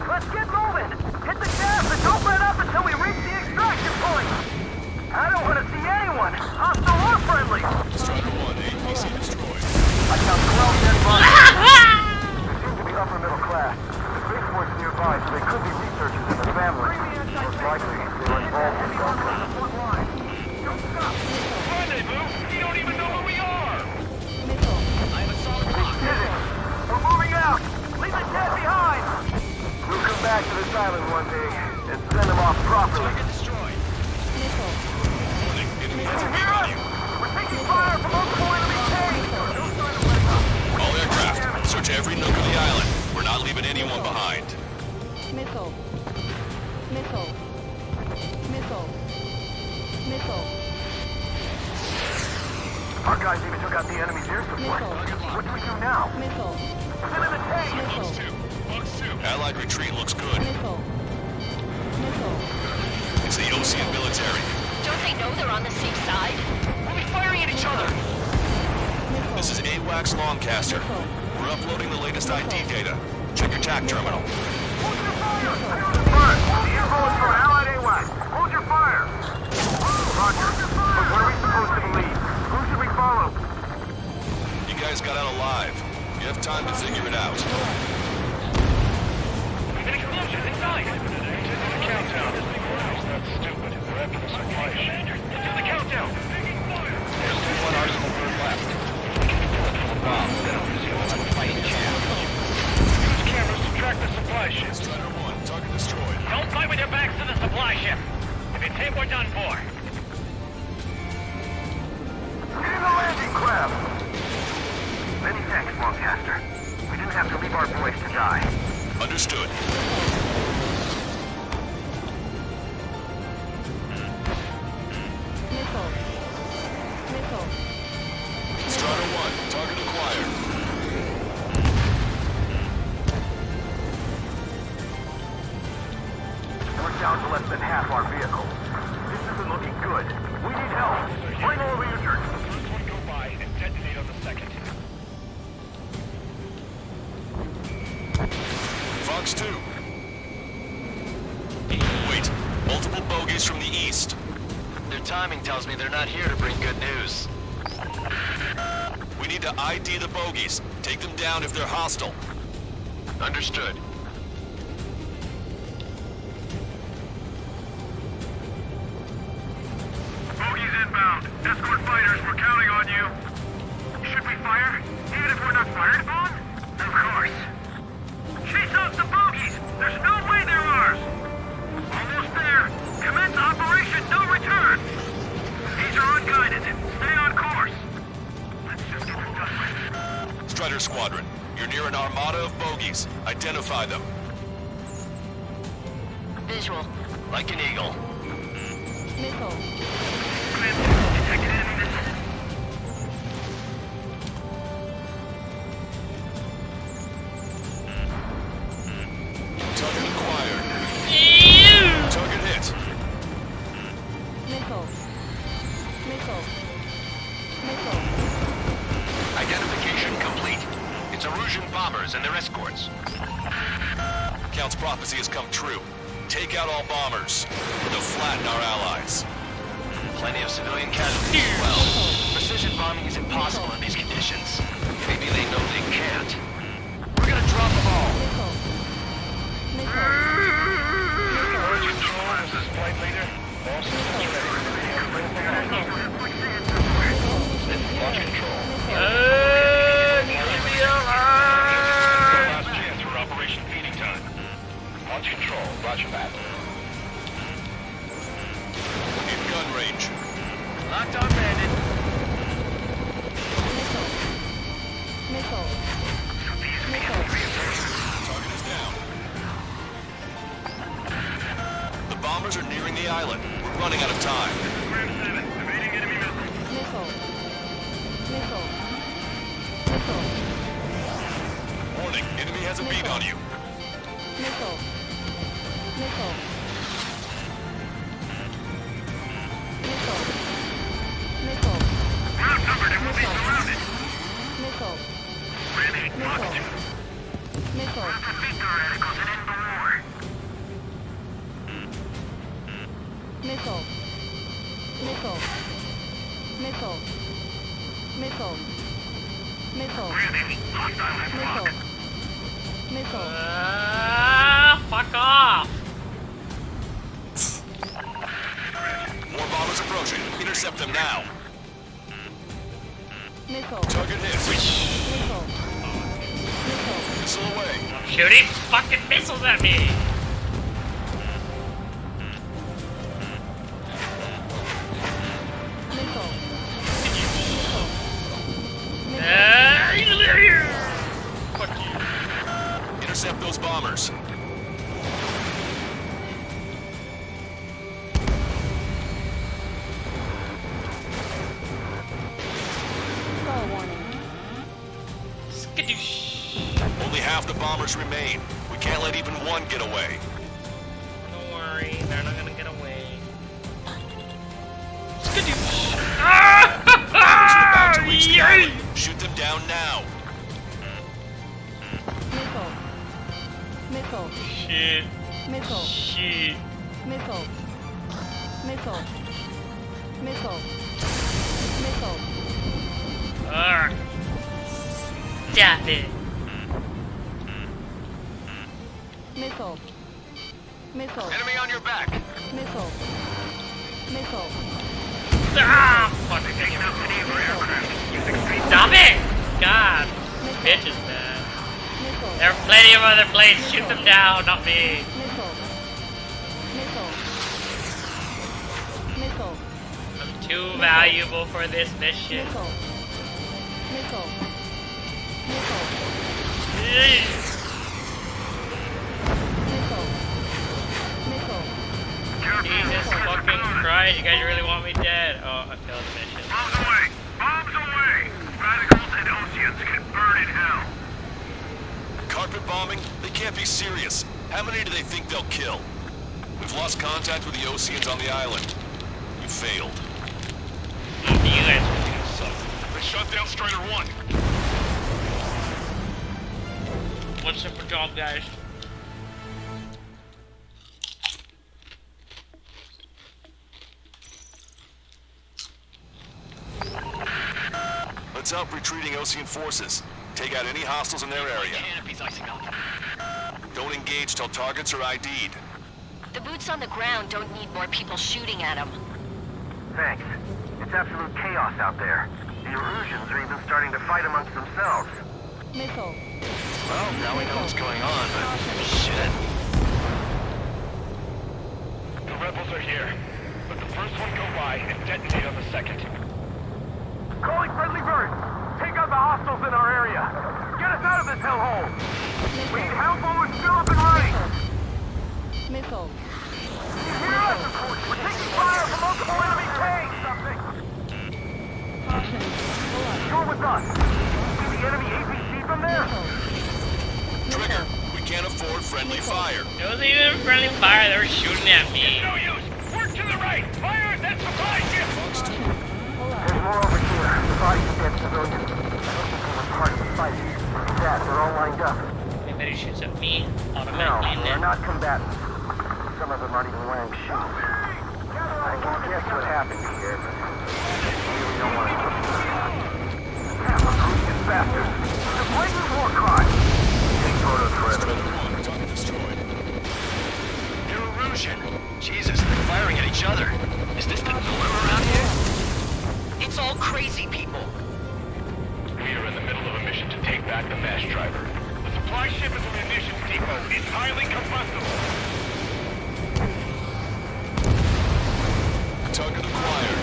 Let's get moving. Hit the gas and don't let up until we reach the extraction point. I don't want to see anyone, hostile or friendly. Strider 1, APC destroyed. I count 12 dead bodies. They seem to be upper middle class. The spaceport's nearby, so they could be researchers and their families. Most likely, they were involved in something. Rendezvous? You don't even know who we are! I have a solid block. We're moving out. Leave the dead behind. We'll come back to this island one day and send them off properly. Target destroyed. Missile. Warning, enemy has a Hear beam on us? you. We're taking fire from multiple enemy tanks. All aircraft, search every nook of the island. We're not leaving anyone behind. Missile. Missile. Missile. Missile. Our guys even took out the enemy's air support. What do we do now? Missile. Send in the tank! Allied retreat looks good. Missile. Missile. It's the Osean military. Don't they know they're on the safe side? We'll be firing at each other. This is AWACS Longcaster. We're uploading the latest ID data. Check your TAC terminal. Hold your fire! The info is from Allied AWACS. Hold your fire! Roger. But what are we supposed to believe? Who should we follow? You guys got out alive. You have time to figure it out. An explosion inside! The countdown. That's stupid. We're after the supply ship. Do the countdown! There's still one arsenal bird left. Full of bombs. Then we'll have a fighting chance. Use cameras to track the supply ship. Strider 1, target destroyed. Don't fight with your backs to the supply ship. If it's hit, we're done for. Get in the landing craft! Many thanks, Longcaster. We didn't have to leave our boys to die. Understood. Missile. Missile. Strider 1, target acquired. We're down to less than half our vehicles. This isn't looking good. We need help. Bring all the injured. First one go by and detonate on the second. Fox 2. Wait, multiple bogies from the east. Their timing tells me they're not here to bring good news. We need to ID the bogies. Take them down if they're hostile. Understood. Bogies inbound. Escort fighters, we're counting on you. Should we fire? Even if we're not fired upon? Of course. Chase off the bogies! There's no way they're ours! Almost there. Commence Operation No Return! These are unguided. Stay on course. Let's just get them done with. Strider Squadron, you're near an armada of bogies. Identify them. Visual. Like an eagle. Missile. Detected enemy missile. Target acquired. Target hit. Missile. Missile. Missile. Identification complete. It's Erusian bombers and their escorts. Count's prophecy has come true. Take out all bombers. They'll flatten our allies. Plenty of civilian casualties as well. Precision bombing is impossible in these conditions. Maybe they know they can't. We're gonna drop them all. Missile. Missile. Bird control, this is flight leader. All systems ready. Launch control. Last chance for Operation Feeding Time. Launch control, roger that. In gun range. Locked on, Bandit. Missile. Missile. Missile. Target is down. The bombers are nearing the island. We're running out of time. Missile. Missile. Missile. Warning, enemy has a beat on you. Missile. Missile. Missile. Missile. We're outnumbered and we'll be surrounded. Missile. Ready, Missile. Missile. defeat our radicals and end the war. Missile. Missile. Missile. Missile. Missile. Missile. Missile. Fuck off! More bombers approaching. Intercept them now. Missile. Target hit. Missile. Missile. Missile away. Shooting fucking missiles at me! Missile. Fuck you. Intercept those bombers. bombers remain. We can't let even one get away. Don't worry, they're not gonna get away. Bombers are about to reach the island. Shoot them down now. Missile. Missile. Shit. Missile. Shit. Missile. Missile. Missile. Missile. Ugh. Stop it. Missile. Missile. Enemy on your back. Missile. Missile. Ah! Fucking taking out maneuver aircraft. Stop it! God. This bitch is bad. There are plenty of other planes. Shoot them down, not me. Missile. Missile. Missile. I'm too valuable for this mission. Missile. Missile. Missile. Jesus fucking Christ, you guys really want me dead? Oh, I failed the mission. Bombs away! Bombs away! Radicals and Oseans can burn in hell. Carpet bombing? They can't be serious. How many do they think they'll kill? We've lost contact with the Oseans on the island. You failed. You guys are gonna suck. They shut down Strider 1. One simple job, guys. Let's help retreating Osean forces. Take out any hostiles in their area. Canopy's icing up. Don't engage till targets are ID'd. The boots on the ground don't need more people shooting at them. Thanks. It's absolute chaos out there. The Erusians are even starting to fight amongst themselves. Missile. Well, now we know what's going on, but shit. The rebels are here. Let the first one go by and detonate on the second. Calling friendly birds! Take out the hostiles in our area! Get us out of this hellhole! We need help while we're still up and running! Missile. You hear us? We're taking fire from multiple enemy tanks! Something! Caution. You're with us! See the enemy APC from there? Trigger, we can't afford friendly fire. It wasn't even friendly fire, they were shooting at me. No use! Work to the right! Fire at that supply ship! There's more over here. The bodies of dead civilians. I don't think they were part of the fight. Look at that, they're all lined up. Anybody shoots at me, No, automatically they're dead. not combatants. Some of them aren't even wearing shoes. I can guess what happened here, but I really don't want to look at it. Half of Russian bastards. It's a blatant war crime. Take photos for evidence. Target destroyed. They're Erusian. Jesus, they're firing at each other. Is this the norm around here? It's all crazy people. We are in the middle of a mission to take back the mass driver. The supply ship is a munitions depot. It's highly combustible. Target acquired.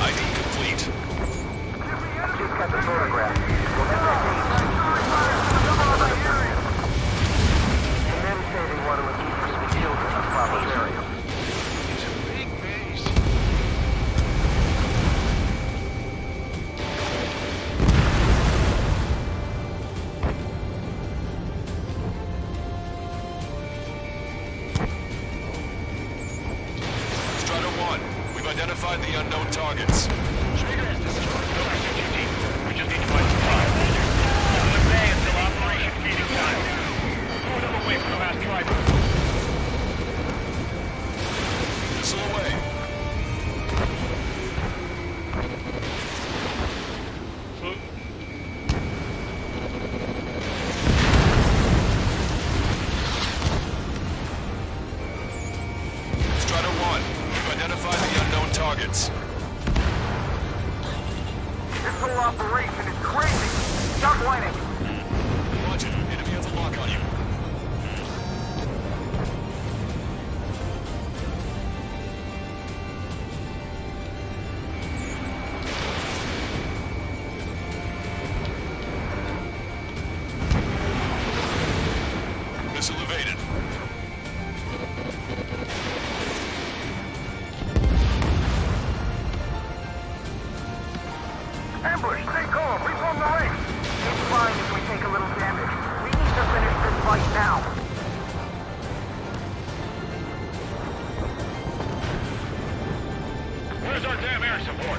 ID complete. Just got the photograph. We'll get that date. The men say they want to immediately be killed in a proper burial. It's a big base. Strider 1, we've identified the unknown targets. Trigger has destroyed the RCGD. We just need to find supply. The bay is still operation feeding time. Pull them away from the mass driver. Missile away. Strider 1, we've identified the unknown targets. This whole operation is crazy. Stop whining. Roger, enemy has a lock on you. Missile evaded. Where's our damn air support?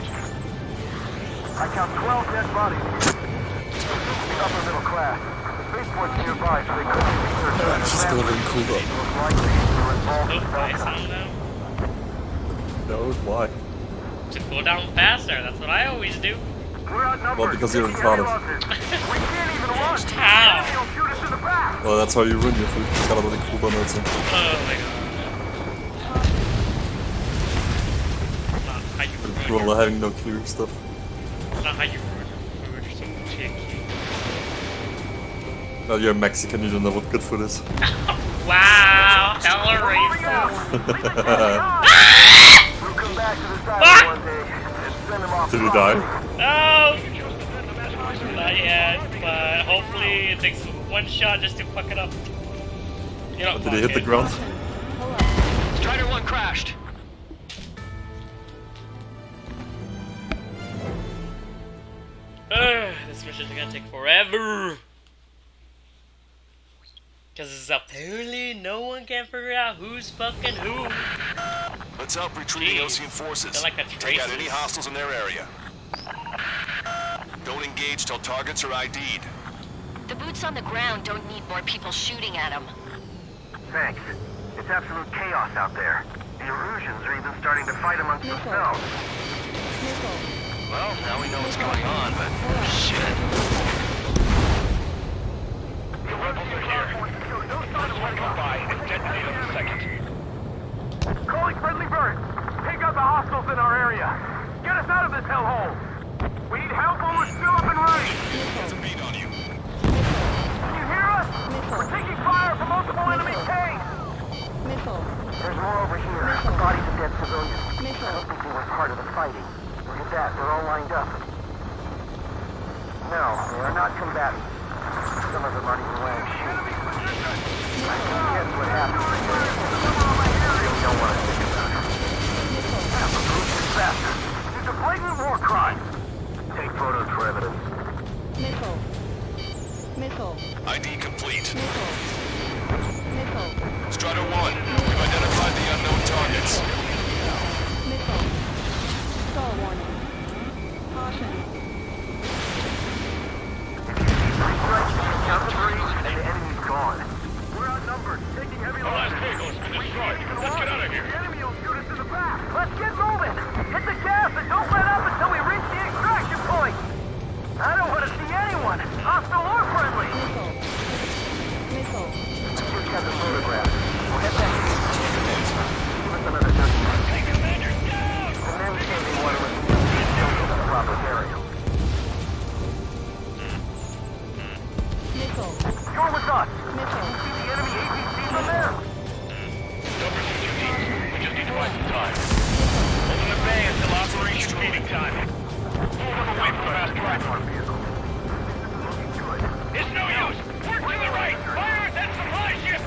I count 12 dead bodies. The upper middle class. The spaceport's nearby, so they could be researched. She's gonna be cool though. Most likely, they were involved Go with buy Belka. some now. No, why? To go down faster, that's what I always do. We're outnumbered. Well, because you're retarded. We can't even run. How? The enemy will shoot us in the back. Well, that's how you ruin your food. You gotta let it cool down also. Oh my god. Not how you ruin People your, are having no clear stuff. not how you ruin your food, you're so picky. Well, you're Mexican, you don't know what good food is. Wow, hella racist. We'll come back to the side one day and send them off. Did he die? No! Not yet, but hopefully it takes one shot just to fuck it up. You know, Did he hit the ground? Strider 1 crashed. This mission's gonna take forever. Because apparently no one can figure out who's fucking who. Let's help retreating Osean forces. They're like the Take out traces. any hostiles in their area. Don't engage till targets are ID'd. The boots on the ground don't need more people shooting at them. Thanks. It's absolute chaos out there. The Erusians are even starting to fight amongst themselves. Well, now we know what's going on, but shit. The rebels are here. First one come by and detonate them second. Calling friendly bird. Take out the hostiles in our area. Get us out of this hellhole. We need help while we're still up and running. That's a beat on you. Can you hear us? We're taking fire from multiple enemy tanks. There's more over here. Bodies of dead civilians. I don't think they were part of the fighting. Look at that. They're all lined up. No, they are not combatants. Some of them aren't even wearing shoes. I can guess what happened. I really don't want to think about it. Move faster. It's a blatant war crime. Take photos for evidence. Missile. ID complete. Missile. Strider 1, we've identified the unknown targets. Missile. Stall warning. Caution. Count to 3, and the enemy's gone. We're outnumbered. Taking heavy Our last losses. vehicle has been destroyed. Let's get out of here. The enemy will shoot us in the back. Let's get moving. Hit the gas and don't let up until we reach the extraction point. I don't want to see anyone, hostile or friendly. Missile. Just got the photograph. We'll head back to the Give us another 30 minutes. Hey, Commander, down! The men say they want to remove the proper burial. Missile. You're with us. Missile. See the enemy APC from there. Numbers and duties. We just need to buy some time. Open the bay until operation feeding time. Move them away from the mass traffic. It's no use! Work to the right! Fire at that supply ship!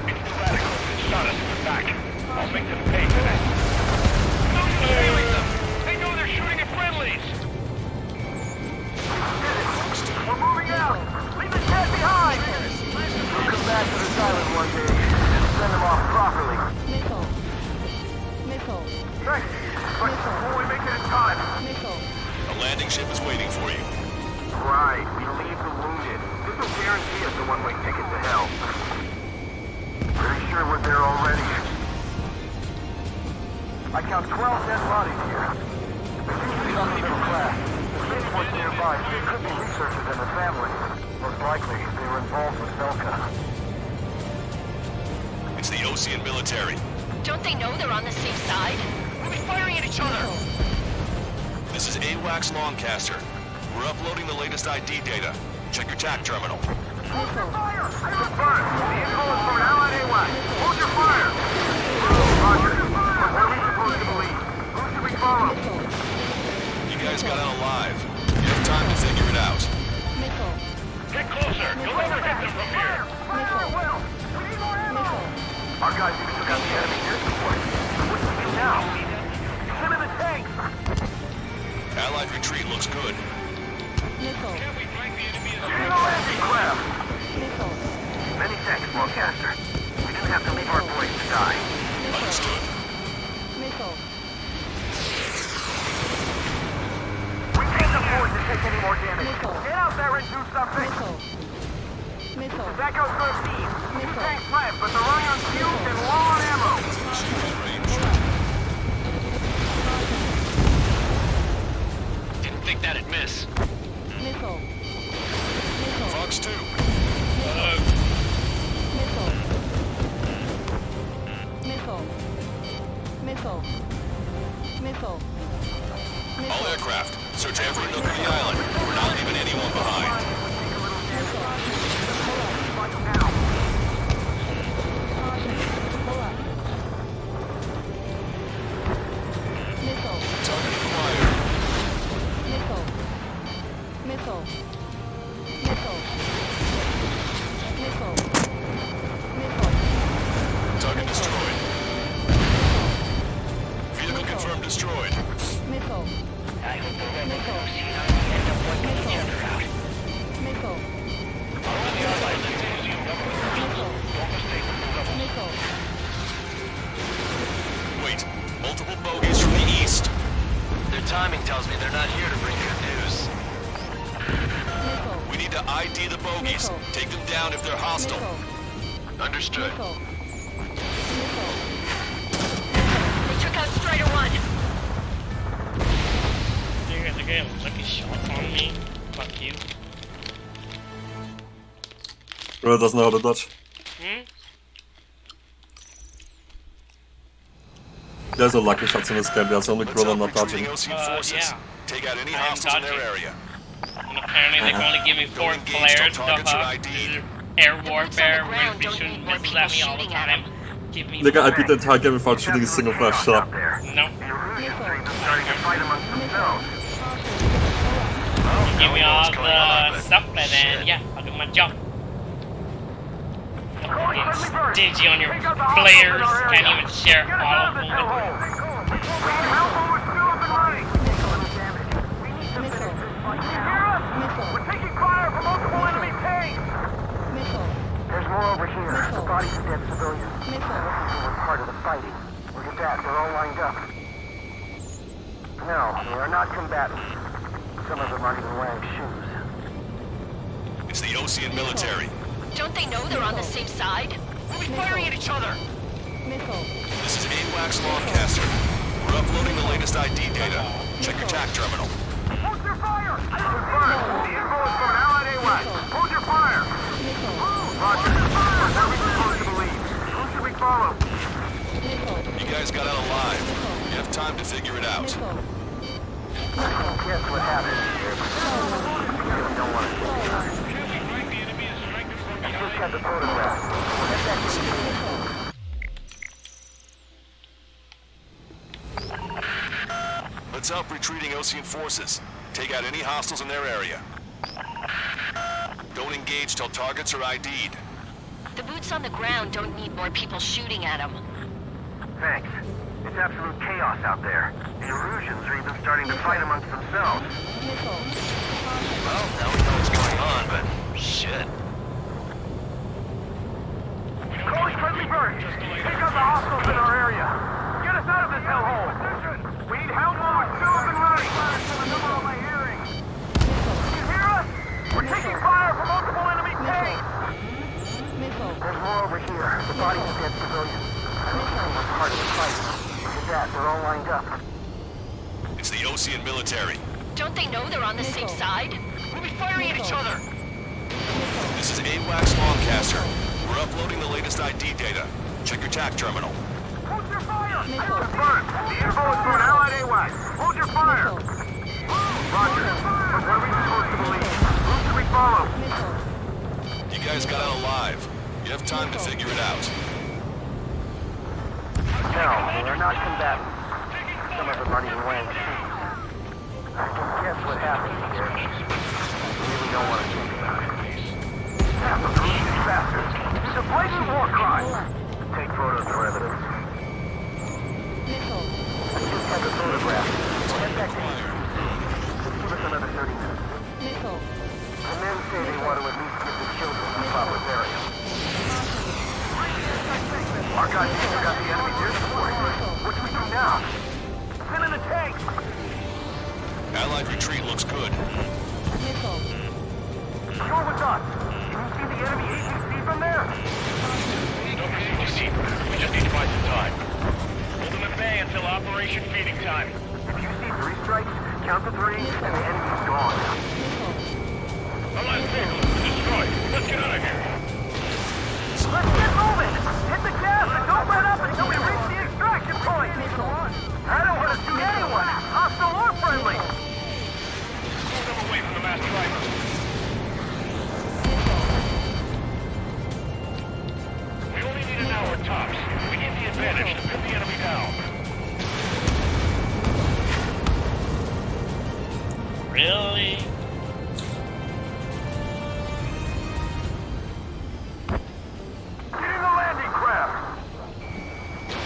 It's the radicals that shot us in the back. I'll make them pay for that. No use tailing them! They know they're shooting at friendlies! We're moving out. Leave the cat behind. We'll come back to this island one day and send them off properly. Missile. Thanks. But before we make it in time. Missile. A landing ship is waiting for you. Right. We leave the wounded. This will guarantee us a one-way ticket to hell. Pretty sure we're there already. I count 12 dead bodies here. They're usually upper middle class. The spaceport's nearby, so they could be researchers and their families. Most likely, they were involved with Belka. It's the Osean military. Don't they know they're on the safe side? We'll be firing at each other! This is AWACS Longcaster. We're uploading the latest ID data. Check your TAC terminal. Fire! Confirmed. The info is from an allied AWAC. Hold your fire! Roger. But what are we supposed to believe? Who should we follow? You guys got out alive. You have time to figure it out. Missile. Get closer! You'll never hit them from here! Fire well! We need more ammo! Our guys even took out the enemy air support. What do we do now? Send in the tanks! Allied retreat looks good. Missile. Crap! Missile. Many thanks, Longcaster. We didn't have to leave our boys to die. Understood. more damage. Get out there and do something! Missile. That goes for a team. Two tanks left, but they're running on fumes and low on ammo. Didn't think that'd miss. Missile. Fox 2. Missile. All aircraft, search every nook of the island. We're not leaving anyone behind. Target destroyed. Vehicle confirmed destroyed. Missile. I hope the rebels end up wiping each other out. Missile. Wait, multiple bogeys from the east. Their timing tells me they're not here to bring good news. We need to ID the bogeys. Take them down if they're hostile. Understood. They took out Strider 1. You guys are getting lucky shots on me. Fuck you. Bro doesn't know how to dodge. There's no lucky shots in this game, there's only Gorilla not dodging. Yeah. Take out any I'm hostiles in their dodging. area. And apparently they can only give me 4 flares. Air warfare will be shooting missiles at me all the time. Give me Nigga, I beat the entire game without shooting a single flash shot. No. Starting to fight amongst themselves. Give me all the stuff and then, yeah, I'll do my job. Getting stingy on your flares. Can't even share all of them with We're taking fire from multiple enemy tanks! There's more over here. The bodies of dead civilians. They were part of the fighting. Look at that, they're all lined up. No, they are not combatants. Some of them aren't even wearing shoes. It's the Osean military. Don't they know they're on the same side? We'll be firing at each other. This is AWACS Longcaster. We're uploading the latest ID data. Check your TAC terminal. Hold your fire! Confirmed. The info is from an allied AWACS. Hold your fire! Roger. Where are we supposed to believe? Who should we follow? You guys got out alive. You have time to figure it out. Guess what happened here? We really don't want to take time. I just had the photograph. Get that to you. Let's help retreating Osean forces. Take out any hostiles in their area. Don't engage till targets are ID'd. The boots on the ground don't need more people shooting at them. Thanks. It's absolute chaos out there. The Erusians are even starting to fight amongst themselves. Well, now we know what's going on, but shit. Calling friendly birds! Take out the hostiles in our area! Get us out of this hellhole! We need help moving to and running! You hear us? We're taking fire from multiple enemy tanks! There's more over here. The bodies of dead civilians. They were part of the fight. Look at that, they're all lined up. It's the Osean military. Don't they know they're on the same side? We'll be firing at each other. This is AWACS Longcaster. We're uploading the latest ID data. Check your TAC terminal. Hold your fire! Confirmed. The info is from an allied AWACS. Hold your fire! Roger. But what are we supposed to believe? Who should we follow? You guys got out alive. You have time to figure it out. No, they are not combatants. Some of them aren't even wearing shoes. I can guess what happened here. We really don't want to think about it. Yeah, but who's these bastards? It's a blatant war crime! Take photos or evidence. I just had the photograph. Get back to you. Just give us another 30 minutes. The men say they want to at least give the children the proper burial. Our guys still got the enemy near support. What do we do now? Send in the tanks! Allied retreat looks good. Missile. Sure was us. Can you see the enemy APC from there? No pursuit to see. We just need to buy some time. Hold them at bay until Operation Feeding Time. If you see 3 strikes, count to 3, and the enemy's gone. Our last vehicle has been destroyed. Let's get out of here. Let's get moving! Hit the gas and don't let up until we reach the extraction point! I don't want to shoot anyone, hostile or friendly! Pull them away from the masked driver. We only need an hour tops. We need the advantage to pin the enemy down. Really? Getting the landing craft!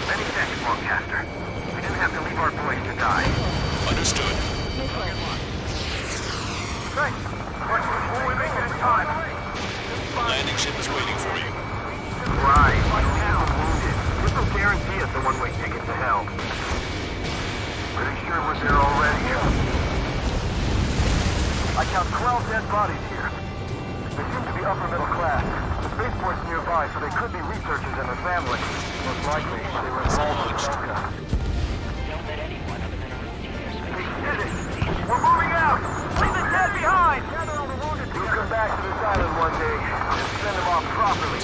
Many thanks, Longcaster. We didn't have to leave our boys to die. Understood. Thanks. But we make it in time. Landing ship is waiting for you. Right. Now wounded. This will guarantee us a one-way ticket to hell. Pretty sure we're there already. I count 12 dead bodies here. They seem to be upper middle class. The spaceport's nearby, so they could be researchers and their families. Most likely, they were involved with Delta. We did it! We're moving out! Leave the dead behind! We'll come back to this island one day and send them off properly.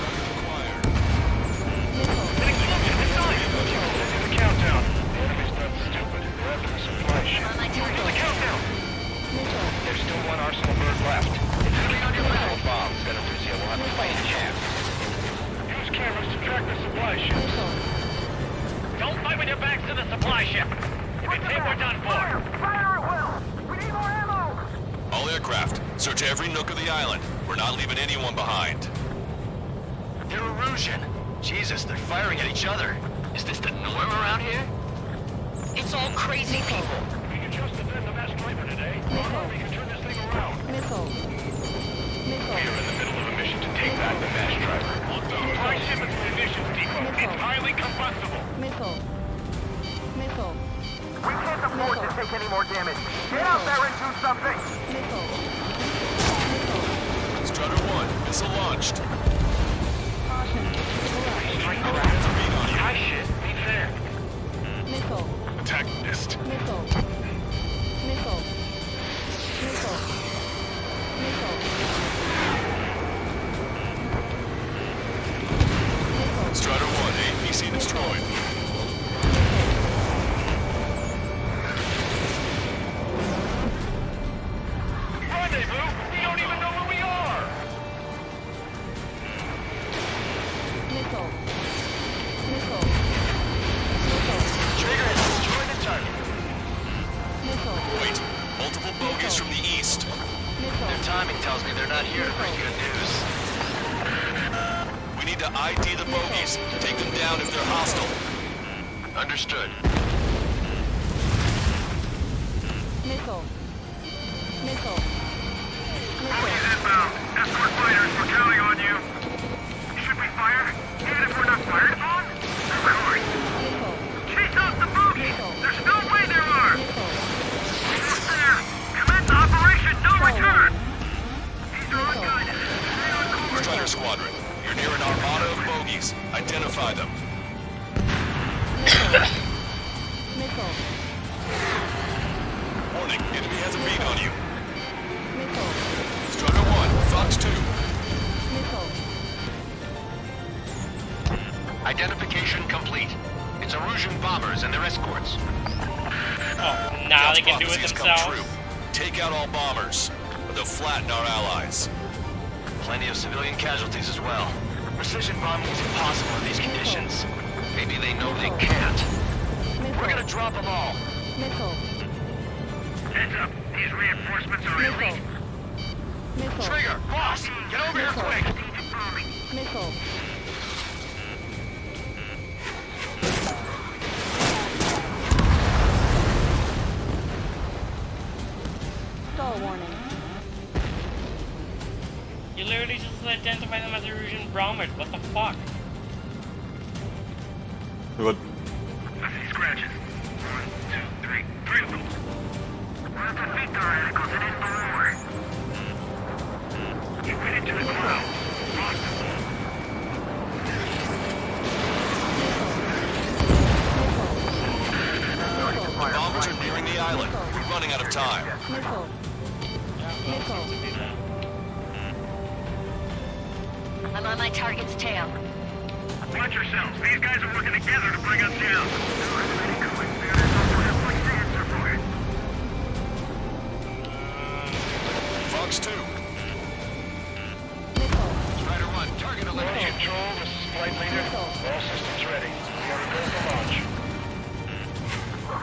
The countdown. The enemy's not stupid. They're after the supply ship. The countdown! There's still one Arsenal bird left. It's sitting on your battle bombs. Then Arisia will have a fighting chance. Use cameras to track the supply ships. Don't fight with your backs to the supply ship. If you think we're done for. Fire at will! We need more ammo! All aircraft, search every nook of the island. We're not leaving anyone behind. They're Erusian. Jesus, they're firing at each other. Is this the norm around here? It's all crazy people. We can just defend the masked driver today. Or we can turn this thing around. Missile. We are in the middle of a mission to take back the masked driver. Supply ship and munitions depot. It's highly combustible. Missile. Missile. We can't afford to take any more damage. Get out there and do something! Missile. Strutter 1, missile launched. Caution. High shit. Be fair. Missile. Attack missed. Missile. Missile. Missile. Missile. Strutter 1, APC destroyed. Rendezvous? We don't even know where we are! Missile. Missile. Missile. Trigger has destroyed the target. Missile. Wait, multiple bogies from the east. Their timing tells me they're not here to bring good news. We need to ID the bogies. Take them down if they're hostile. Understood. Missile. Missile. Bogies inbound. Escort fighters, we're counting on you. Should we fire? Even if we're not fired upon? Of course. Chase out the bogies! There's no way there are! Almost there! Commence Operation No Return! These are unguided. Strider Squadron, you're near an armada of bogies. Identify them. Missile. Warning, enemy has a beat on you. Missile. Strutter 1, Fox 2. Missile. Identification complete. It's Erusian bombers and their escorts. Oh, now they can do it Prophecy has come themselves. true. Take out all bombers, or they'll flatten our allies. Plenty of civilian casualties as well. Precision bombing is impossible in these conditions. Maybe they know they can't. We're gonna drop them all. Missile. Heads up. These reinforcements are elite. Missile. Trigger, boss, get over here quick. Missile. Stall warning. You literally just identify them as Erusian bombers. What the fuck? What? I see scratches. 1, 2, 3. 3 of them. We'll have to defeat the radicals and end the war. to the ground. The bombers are nearing the island. We're running out of time. Missile. Missile. I'm on my target's tail. Watch yourselves. These guys are working together to bring us down. Fox 2. Strider 1, target eliminated. Control, this is Flight Leader. All systems ready. We are go for launch.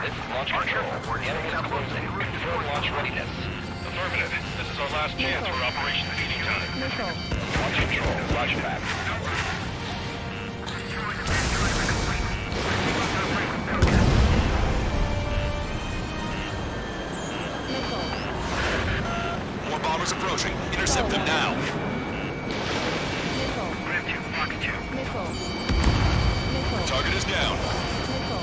This is Launch Control. The enemy is closing. Confirm launch readiness. Affirmative. This is our last chance for Operation Feeding Time. Missile. Launch Control, roger back. More bombers approaching. Intercept them now. Missile. Grab 2, pocket 2. Missile. Missile. Target is down. Missile.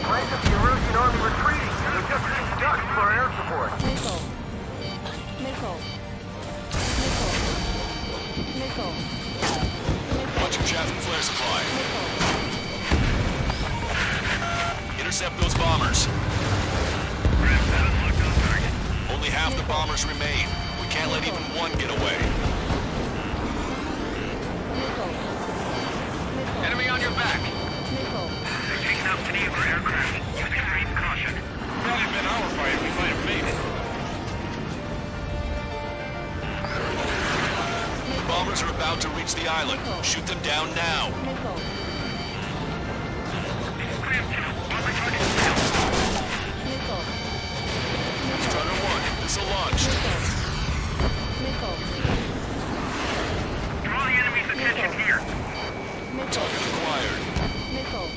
Place of the Erusian army retreating. They're just being ducked for air support. Missile. Missile. Missile. Missile. Watch your chaff and flare supply. Intercept those bombers. Only half the bombers remain. We can't let even one get away. Enemy on your back. Missile. They're taking out many of our aircraft. Use extreme caution. If it had been our fight, we might have made it. The bombers are about to reach the island. Shoot them down now. Missile. Missile. Strider 1, missile launched. Missile. Draw the enemy's attention here. Target acquired. Missile.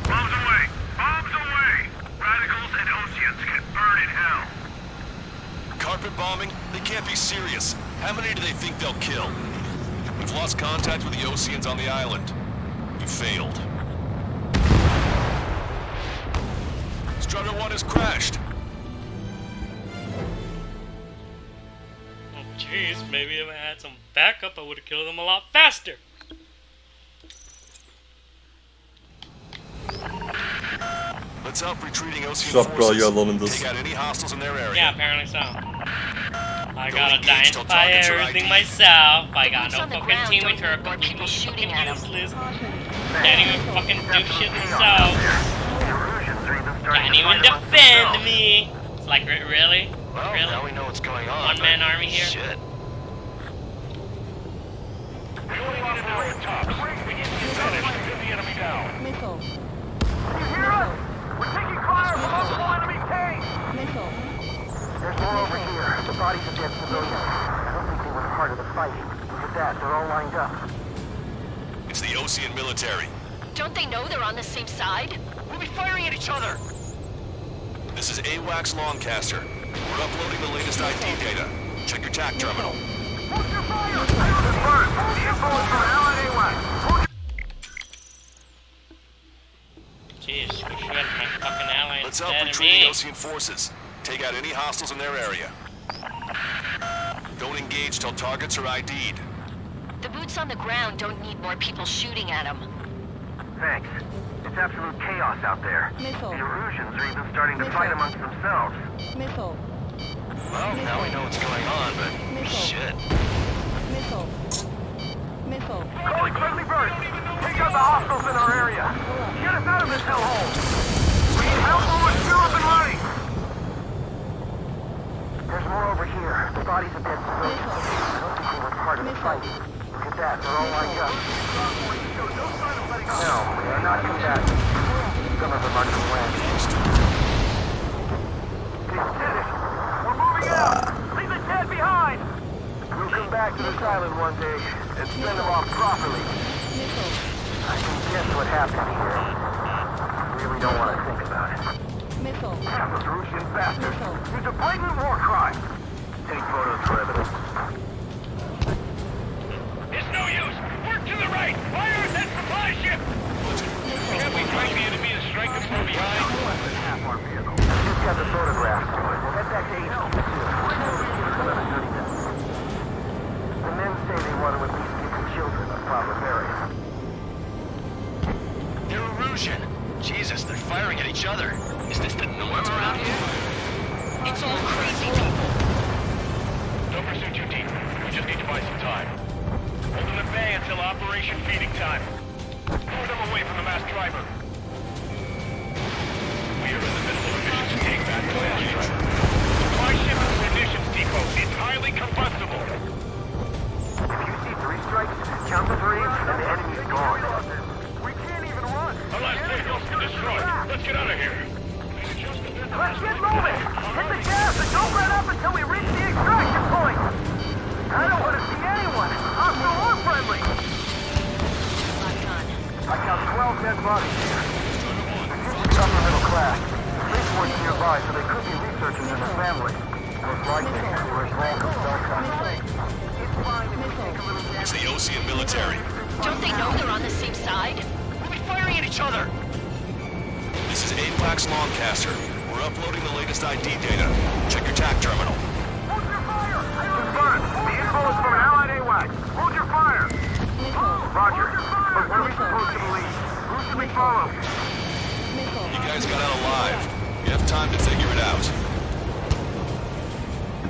Bombs away! Bombs away! Radicals and Oceans can burn in hell. Carpet bombing? They can't be serious. How many do they think they'll kill? We've lost contact with the Oceans on the island. We failed. Strider 1 has crashed. Oh, jeez, maybe if I had some backup, I would have killed them a lot faster. Let's help retreating Ocean Shut up, bro, forces. you're alone in this. Take out any hostiles in their area. Yeah, apparently so. I Don't gotta engage till identify targets are everything ID'd. myself. I got Boots no on the fucking ground team don't with her. need more people shooting at 'em. Useless. Can't even fucking do shit themselves. Can't even defend me. It's like, really? Well, Really? now we know what's going on. One-man but army here? Shit. We only need an hour at tops. We need to be finished and get the enemy down. Missile. You hear us? We're taking fire from multiple enemy tanks! Missile. There's more over here. The bodies of dead civilians. I don't think they were part of the fight. Look at that. They're all lined up. It's the Ocean military. Don't they know they're on the same side? We'll be firing at each other. This is AWACS Longcaster. We're uploading the latest ID data. Check your TAC terminal. Hold your fire! Confirmed. The info is from Allied AWACS. Jeez, we should have my fucking ally Let's help instead of retreating me. Ocean forces. Take out any hostiles in their area. Don't engage till targets are ID'd. The boots on the ground don't need more people shooting at them. Thanks. It's absolute chaos out there. Missile. The Erusians are even starting to fight amongst themselves. Missile. Well, now we know what's going on, but Missile. shit. Missile. Missile. Calling friendly birds! Take out the hostiles in our area! Get us out of this hellhole! We need help when we're still up and running! There's more over here. The bodies of dead civilians. I don't think they were part of the fight. Look at that. They're all lined up. No, they are not combatants. Some of them are from land. They did it! We're moving out! Leave the dead behind! We'll come back to this island one day and send them off properly. I can guess what happened here. Really don't want to think about it. Missile. Those Russian bastards. It's a blatant war crime. Take photos for evidence. It's no use! Work to the right! Fire at that supply ship! Can't we find the enemy and strike them from behind? Less than half our vehicle. I just got the photographs. We'll head back to HQ soon. Erusian. Jesus, they're firing at each other. Is this the norm around here? It's all crazy people. Don't pursue too deep. We just need to buy some time. Hold them at bay until Operation Feeding Time. Lure them away from the masked driver. We are in the middle of a mission to take back the masked driver. Supply ship and munitions depot. It's highly combustible. If you see 3 strikes, count the 3 and the enemy's gone. We can't even run. Our last playhouse been destroyed. Let's get out of here. Let's get moving! Hit the gas and don't let up until we reach the extraction point! I don't want to see anyone, hostile or friendly! I count 12 dead bodies here. They're upper middle class. Spaceport's nearby, so they could be researchers and their families. Most likely, we're involved in cell conflict. It's fine if we take a little damage. It's the Osean military. Don't they know they're on the same side? We'll be firing at each other. This is APAX Longcaster. We're uploading the latest ID data. Check your TAC terminal. Hold your fire! Confirmed. The info is from an allied AWACS. Hold your fire! Roger. But where are we supposed to believe? Who should we follow? You guys got out alive. You have time to figure it out.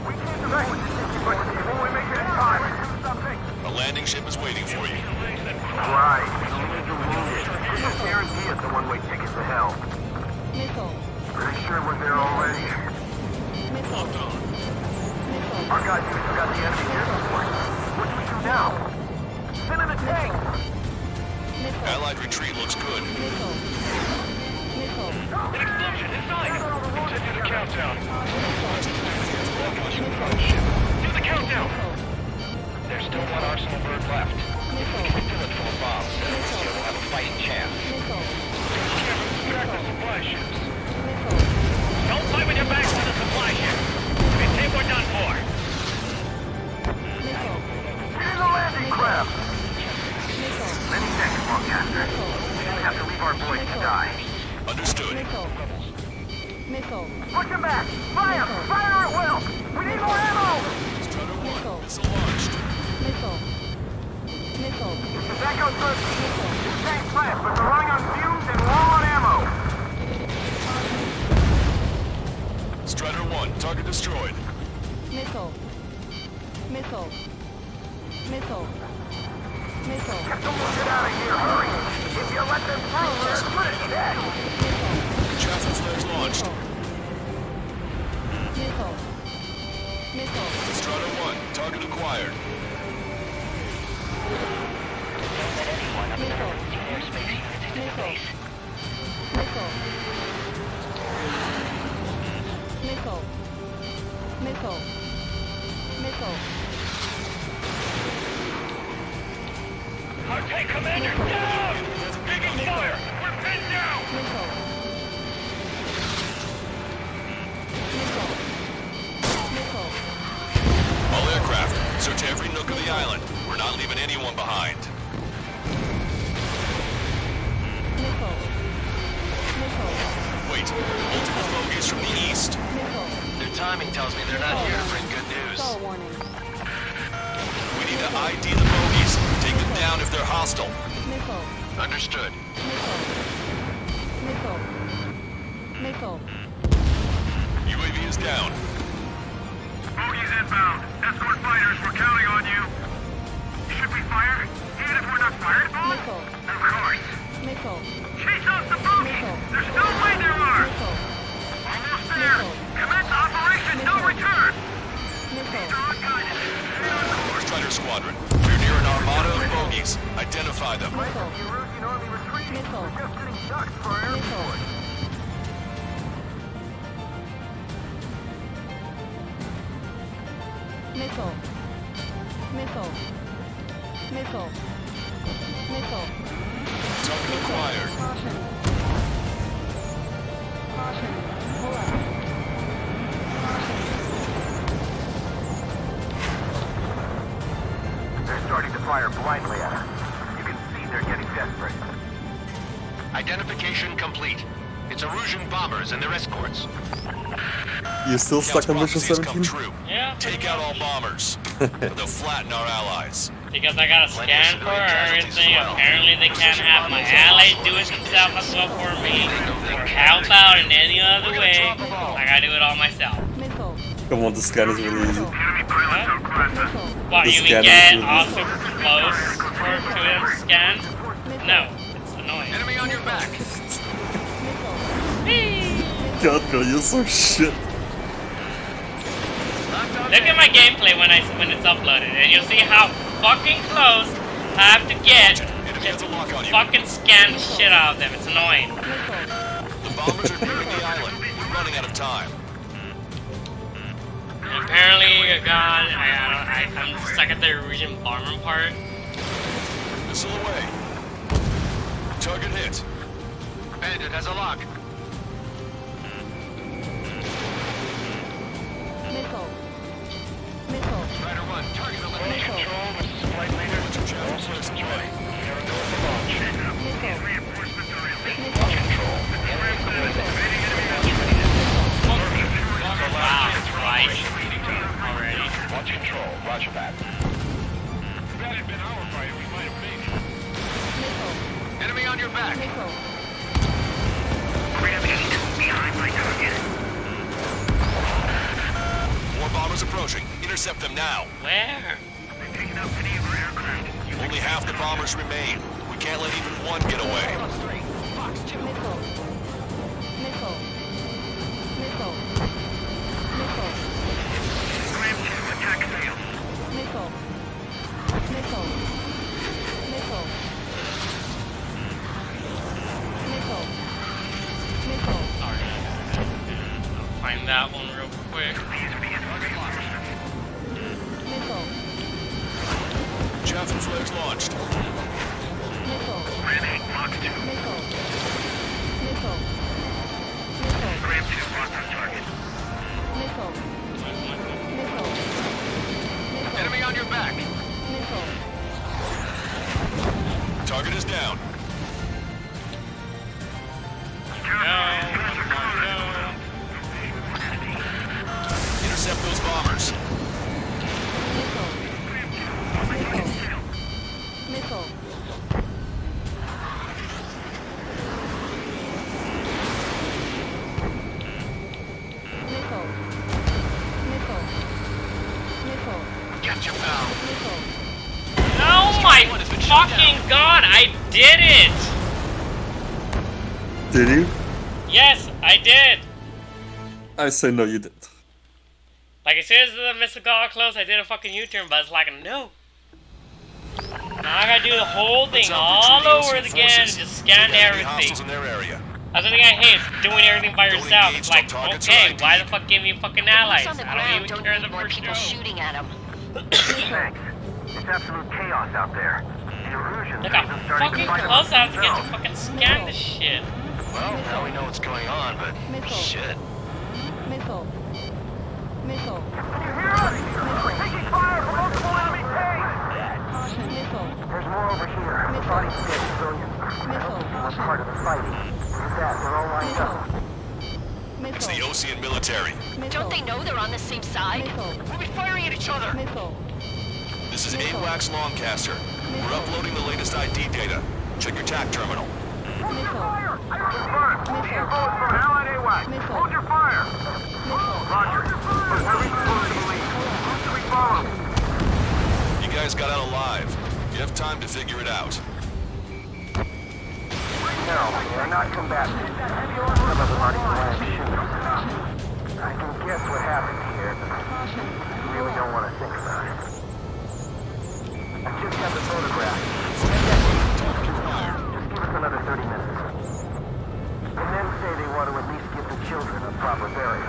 We can't direct with this situation. When we make it in time, do something. A landing ship is waiting for you. Right. This is guarantee us a one-way ticket to hell. Pretty sure we're there already. Our guys just got the enemy here before. What do we do now? Send in a tank! Allied retreat looks good. An explosion inside! Continue the countdown. Do the countdown! There's still one Arsenal bird left. If we can fill it full of bombs, we'll have a fighting chance. Distract the supply ships. Don't fight with your backs to the supply ship. We think we're done for. Get in the landing craft! Many thanks, Longcaster. We don't have to leave our boys to die. Understood. Push him back! Fire! Fire at will! We need more ammo! Strutter 1, missile launched. If that goes first, this tank's fast, but they're running on fumes and low on ammo. Strutter 1, target destroyed. Missile. Get out of here, hurry! If you let them through, we're as good as dead! Chaffin flares launched. Strutter 1, target acquired. Our tank commander down! Taking fire! We're pinned down! All aircraft, search every nook of the island. We're not leaving anyone behind. Wait, multiple bogeys from the east. Their timing tells me they're not here to bring good news. We need to ID the bogeys. Take them down if they're hostile. Understood. UAV is down. Bogies inbound. Escort fighters, we're counting on you. Should we fire? Even if we're not fired upon? Of course. Chase out the bogies! There's no way there are! Almost there! Commence Operation No Return! Strider Squadron, we're near an armada of bogeys. Identify them. Erusian Army retreating. We're just getting ducks for our airport. Target acquired. They're starting to fire blindly at us. You can see they're getting desperate. Identification complete. It's Erusian bombers and their escorts. You still stuck on mission Prophecies come 17? true. Yeah. Take out all bombers. Or they'll flatten our allies. Because I got a scan for everything. Apparently they can't have my ally do it himself as well for me. Or help out in any other way. I gotta do it all myself. Come on, the scan is really easy. What, The you mean scan is get really also close to him scan? No, it's annoying. Enemy on your back. God, girl, you're so shit. Look at my gameplay when it's uploaded, and you'll see how fucking close I have to get to fucking scan the shit out of them. It's annoying. The bombers are nearing the island. We're running out of time. And apparently, God, I'm stuck at the Erusian bomber part. Missile away. Target hit. Bandit has a lock. Missile. Missile. Strider 1, target eliminated. Control, this is Flight Leader. Also destroyed. There are no launch. Reinforcements are released. Control. Wow, right. Already. Launch control, roger that. If that had been our fighter, we might have made it. Enemy on your back. Grab 8, behind my target. More bombers approaching. Intercept them now. Where? They're taking out many of our aircraft. Only half the bombers remain. We can't let even one get away. Missile. Missile. Missile. Missile. Grab 2, attack failed. Missile. Missile. Missile. Missile. Missile. I'll find that one real quick. Missile. Chaffin flares launched. Missile. Grab 8, Fox 2. Missile. Missile. Missile. Grab 2, locked on target. Missile. Missile. Missile. Enemy on your back. Missile. Target is down. Intercept those bombers. Missile. Missile. Missile. Missile. Missile. Get your pal. Missile. Oh my fucking god, I did it! Did you? Yes, I did! I say no, you didn't. Like, as soon as the missile got close, I did a fucking U-turn, but it's like, no. Now I gotta do the whole thing all over again and just scan everything. Hostiles in their area. That's the thing I hate, is doing everything by yourself. It's like, okay, why the fuck give me fucking allies? On the I ground don't even don't care need the more first people show. shooting at them. Thanks. It's absolute chaos out there. The Erusians Look are how even starting fucking to fight close I have to get amongst to fucking scan this shit. Well, now we know what's going on, but Missile. shit. Missile. Missile. We're taking fire from multiple enemy tanks! Caution. Missile. There's more over here. The bodies of dead civilians. Missile. We're part of the fighting. Look at that, they're all lined up. It's the Missile. Osean military. Don't they know they're on the same side? Missile. We'll be firing at each other. Missile. This is AWACS Longcaster. We're uploading the latest ID data. Check your TAC terminal. Fire! Confirmed. Info is from Allied AWACS. Missile. Hold your fire! Roger. We're reaching close to the lead. Should we follow? You guys got out alive. You have time to figure it out. No, they're not combatants. Some of them aren't even land shooters. I can guess what happened here, but I really don't want to think about it. I just got the photograph. Just give us another 30 minutes. And then say they want to at least give the children a proper burial.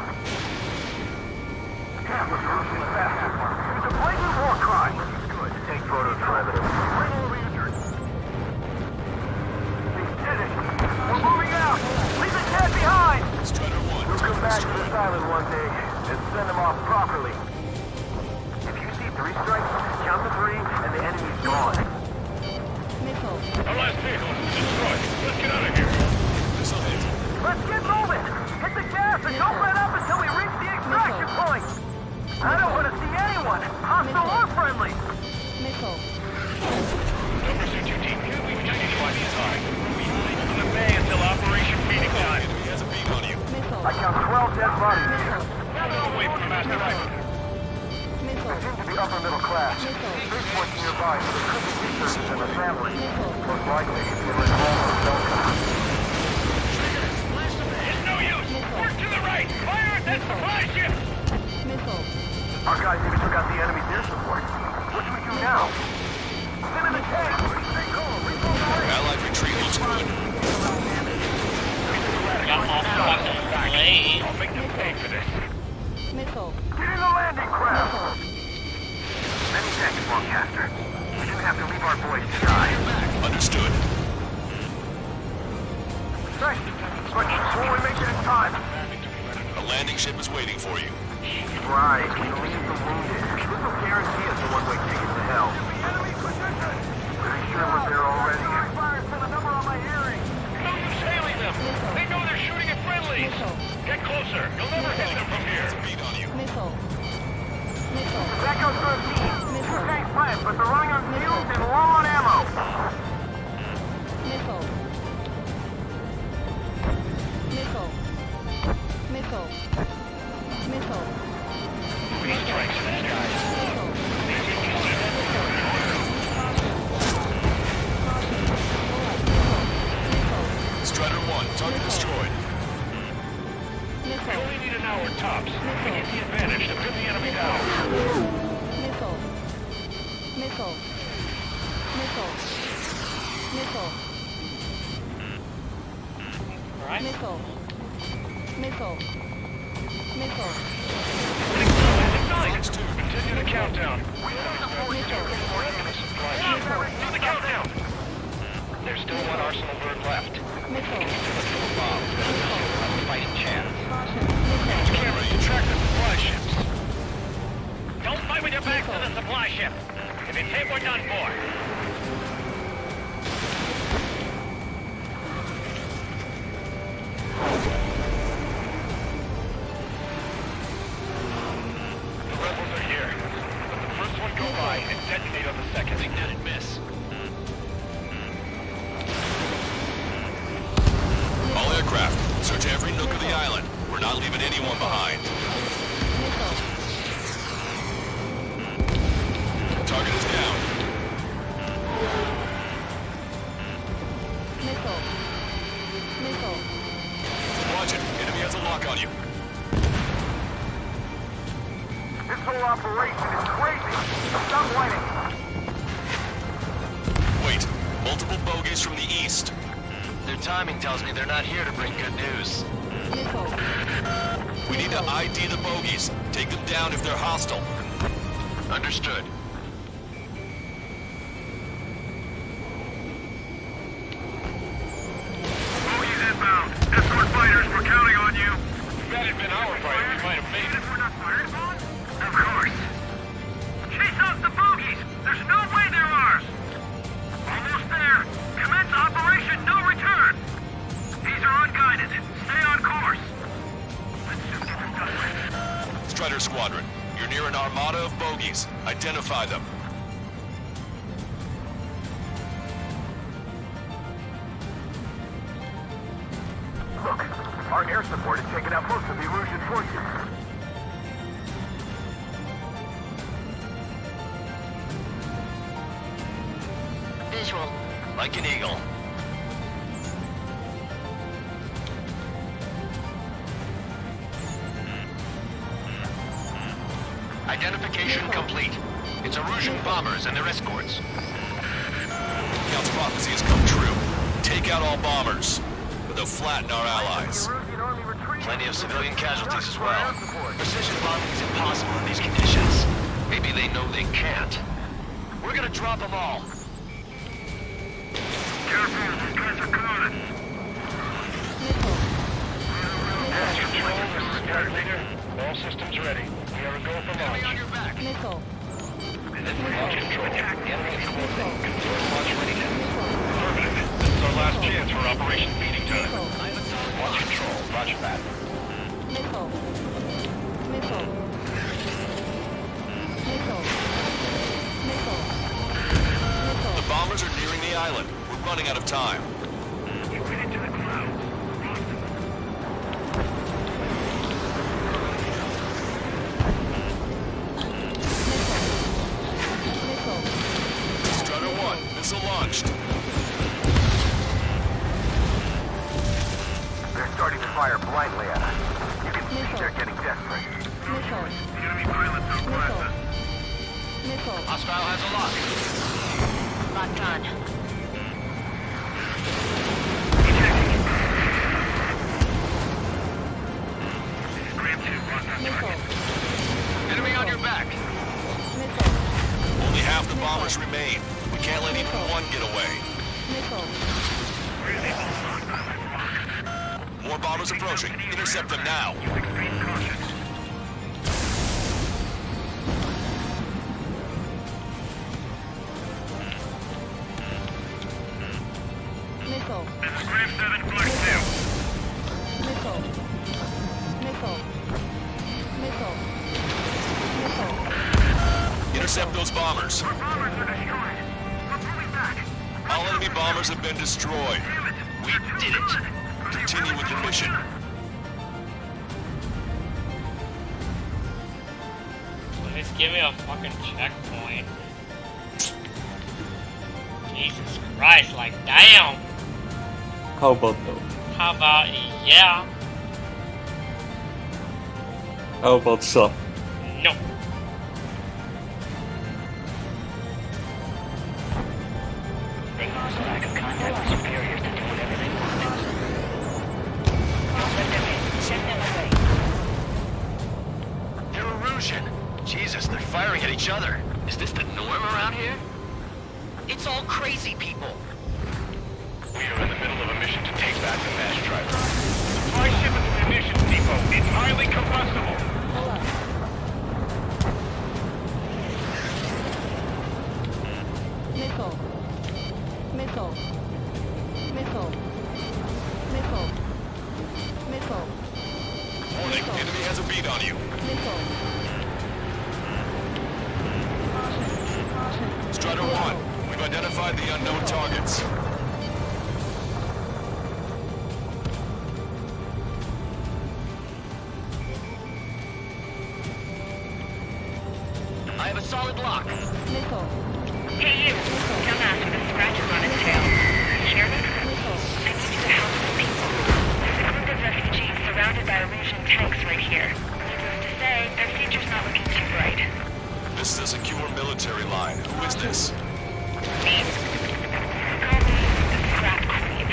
Damn, this Russian bastard. It was a blatant war crime. Good. Take photos for evidence. Bring all the injured. We're moving out! Leave the cat behind! Strider 1. We'll come back to this island one day and send them off properly. If you see 3 strikes, count to 3 and the enemy's gone. Missile. Our last vehicle is destroyed. Let's get out of here. Missile hit. Let's get moving! Hit the gas and don't let up until we reach the extraction point! I don't want to see anyone, hostile or friendly! Missile. nearby, but it could be researchers in the family. Most likely, they were involved with Delta. It's no use! Work to the right! Fire at that supply ship! Missile. Our guys even took out the enemy's air support. What do we do now? Send in the tank! Allied retreat looks good. Got all fucking late. I'll make them pay for this. Missile. Get in the landing craft! Many thanks, Longcaster. We didn't have to leave our boys to die. Understood. Thanks. But before we make it in time. A landing ship is waiting for you. Right. We leave the wounded. There's no guarantee it's a one-way ticket to hell. Enemy position! Pretty sure we're there already. Fire for the number on my hearing. Don't you sailing them! They know they're shooting at friendlies! Get closer! You'll never hit them from here! Beat on you. Missile. Missile. That goes for a team. Two tanks left, but they're running on fumes and low on ammo. Missile. Missile. Missile. Missile. Three strikes in the sky. Strider 1, target destroyed. We only need an hour tops. We get the advantage to pin the enemy down. Missile. Missile. Missile. Missile. Right? Missile. Missile. Missile. Ignite! Continue the countdown. Do the countdown! There's still one Arsenal bird left. Missile. Fighting chance. Caution. Use camera to track the supply ships. Don't fight with your back to the supply ship. If it's hit, we're done for. The rebels are here. Let the first one go by and detonate on the second. Think that'd miss. All aircraft, search every nook of the island. We're not leaving anyone behind. Target is down. Missile. Missile. Watch it. Enemy has a lock on you. This whole operation is crazy. Stop whining. Wait. Multiple bogies from the east. Their timing tells me they're not here to bring good news. We need to ID the bogies. Take them down if they're hostile. Understood. Bogies inbound. Escort fighters, we're counting on you. If that had been our fight, we might have made it. Of course. Chase out the bogies. There's no way they're ours. Almost there. Commence operation no return. These are unguided. Stay on course. Let's soon get them done with. Strider Squadron, you're near an armada of bogies. Identify them. Look, our air support has taken out most of the Erusian forces. Visual. Like an eagle. Identification complete. It's Erusian bombers and their escorts. Count's prophecy has come true. Take out all bombers. But they'll flatten our allies. Plenty of civilian casualties as well. Precision bombing is impossible in these conditions. Maybe they know they can't. We're gonna drop them all. Careful, these guys are coming. Control, this is Guard Leader. All systems ready. We are a go for launch. On your back. Missile. Launch control. Enemy closing. Confirm launch readiness. Affirmative. This is our last chance for Operation Feeding Time. Launch control. Roger that. Missile. Missile. Missile. Missile. The bombers are nearing the island. We're running out of time. We went into the clouds. starting to fire blindly at us. You can see they're getting desperate. Missile. Enemy pilots on Missile. Missile. Hostile has a lock. Locked on. Missile. Enemy on your back. Missile. Only half the bombers remain. We can't let even one get away. Missile. More bombers approaching. Intercept them now. Missile. Grave 7 Flight 2. Missile. Missile. Missile. Missile. Intercept those bombers. Our bombers are destroyed. We're pulling back. All enemy bombers have been destroyed. We did it. Continue with your mission. Please give me a fucking checkpoint. Jesus Christ, like damn. How about no? How about yeah? How about some? No. They're Erusian. Jesus, they're firing at each other. Is this the norm around here? It's all crazy people. We are in the middle of a mission to take back the mass driver. Supply shipment to the munitions depot. It's highly combustible. Missile. Missile. Missile. Missile. Missile. Warning, enemy has a beat on you. Missile. Strider 1, we've identified the unknown targets. I have a solid lock. Missile. Hey you, dumbass with the scratches on his tail. You hear me? I need you to help some people. There's a group of refugees surrounded by Erusian tanks right here. Needless to say, their future's not looking too bright. This is a secure military line. Who is this? Me? Call me the Scrap Queen.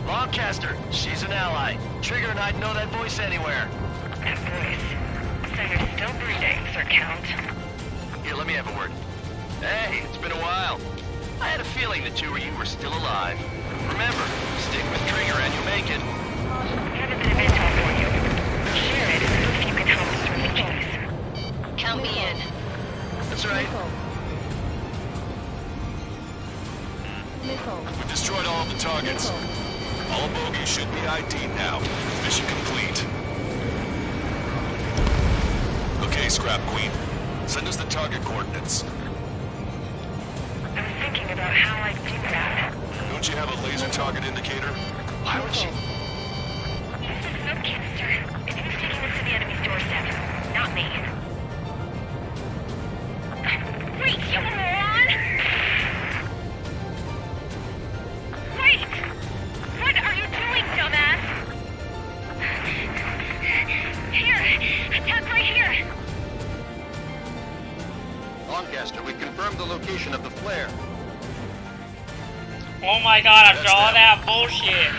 Longcaster. She's an ally. Trigger and I'd know that voice anywhere. That voice. So you're still breathing, Sir Count. Here, let me have a word. Hey, it's been a while. I had a feeling the two of you were still alive. Remember, stick with Trigger and you'll make it. We have a bit of intel for you. Share it if you can help us refugees. Count me in. That's right. Missile. We destroyed all of the targets. All bogies should be ID'd now. Mission complete. Okay, Scrap Queen. Send us the target coordinates. I was thinking about how I'd do that. Don't you have a laser target indicator? Why would she... This is Snowcaster, and he's taking us to the enemy's doorstep. Not me. Wait, you moron! Wait! What are you doing, dumbass? Here! Attack right here! Longcaster, we confirmed the location of the flare. Oh my god, after all that bullshit.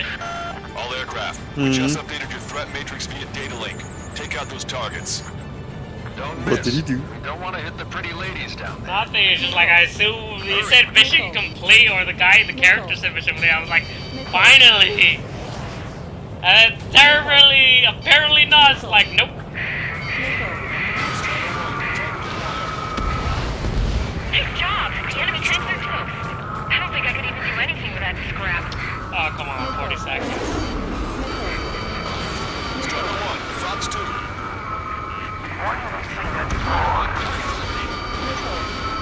All aircraft. We just updated your threat matrix via data link. Take out those targets. Don't What did he do? We don't want to hit the pretty ladies down there. Nothing, it's just like I assumed he said mission complete, or the character said mission complete. I was like, finally! And apparently not. It's like, nope. Nice job! The enemy tanks are close. I don't think I could even do anything with that scrap. Oh, come on, 40 seconds. Strider 1, Fox 2. Why have I seen that before?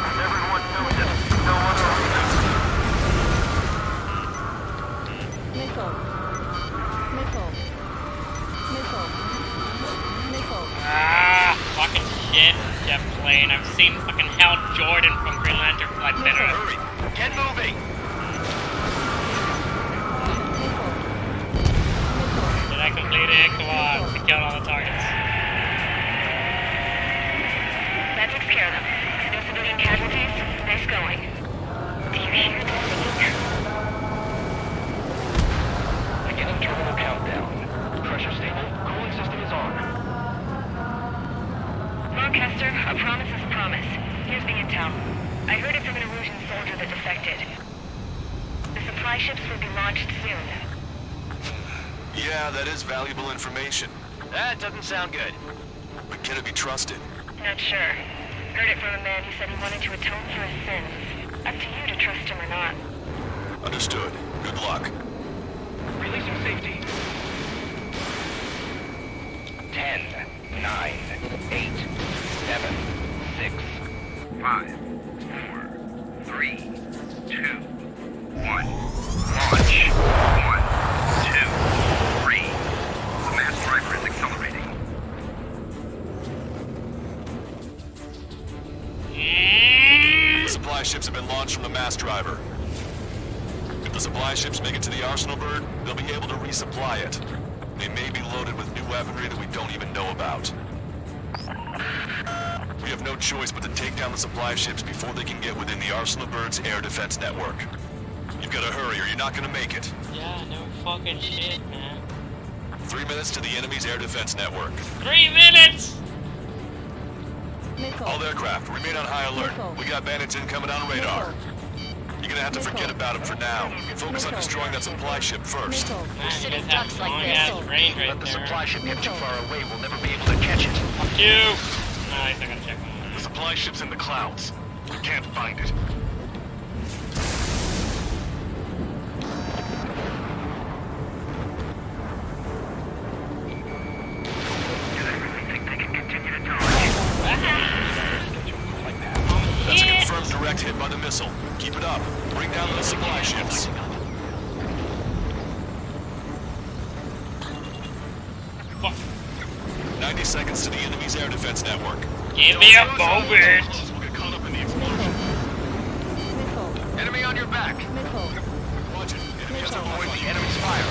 As everyone knows it, no other Missile. Missile. Missile. Missile. Ah, fucking shit. Jet plane. I've seen fucking Hal Jordan from Green Lantern fly better. Hurry! Get moving! Mayday, come on. We killed all the targets. That takes care of them. No civilian casualties? Nice going. Do you hear the singing? Beginning terminal countdown. Pressure stable. Cooling system is on. Lancaster, a promise is a promise. Here's the intel. I heard it from an Erusian soldier that defected. The supply ships will be launched soon. Yeah, that is valuable information. That doesn't sound good. But can it be trusted? Not sure. Heard it from a man who said he wanted to atone for his sins. Up to you to trust him or not. Understood. Good luck. Releasing safety. 10, 9, 8, 7, 6, 5, 4, 3, 2, 1. Launch. 1, 2, 3. The mass driver is accelerating. The supply ships have been launched from the mass driver. If the supply ships make it to the Arsenal bird, they'll be able to resupply it. They may be loaded with new weaponry that we don't even know about. We have no choice but to take down the supply ships before they can get within the Arsenal bird's air defense network. You've got to hurry or you're not going to make it. Yeah, no fucking shit, man. 3 minutes to the enemy's air defense network. 3 minutes! All aircraft, remain on high alert. We got bandits incoming on radar. You're gonna have to forget about them for now. Focus on destroying that supply ship first. Man, you guys have long ass range right Let the there. supply ship get too far away, we'll never be able to catch it. Fuck you! No, he's not gonna check one. The supply ship's in the clouds. We can't find it. That's a confirmed direct hit by the missile. Keep it up. Bring down those supply ships. Fuck. 90 seconds to the enemy's air defense network. Give me a moment! We'll get caught up in the explosion. Enemy on your back. Watch it. Enemy has Avoid the enemy's fire.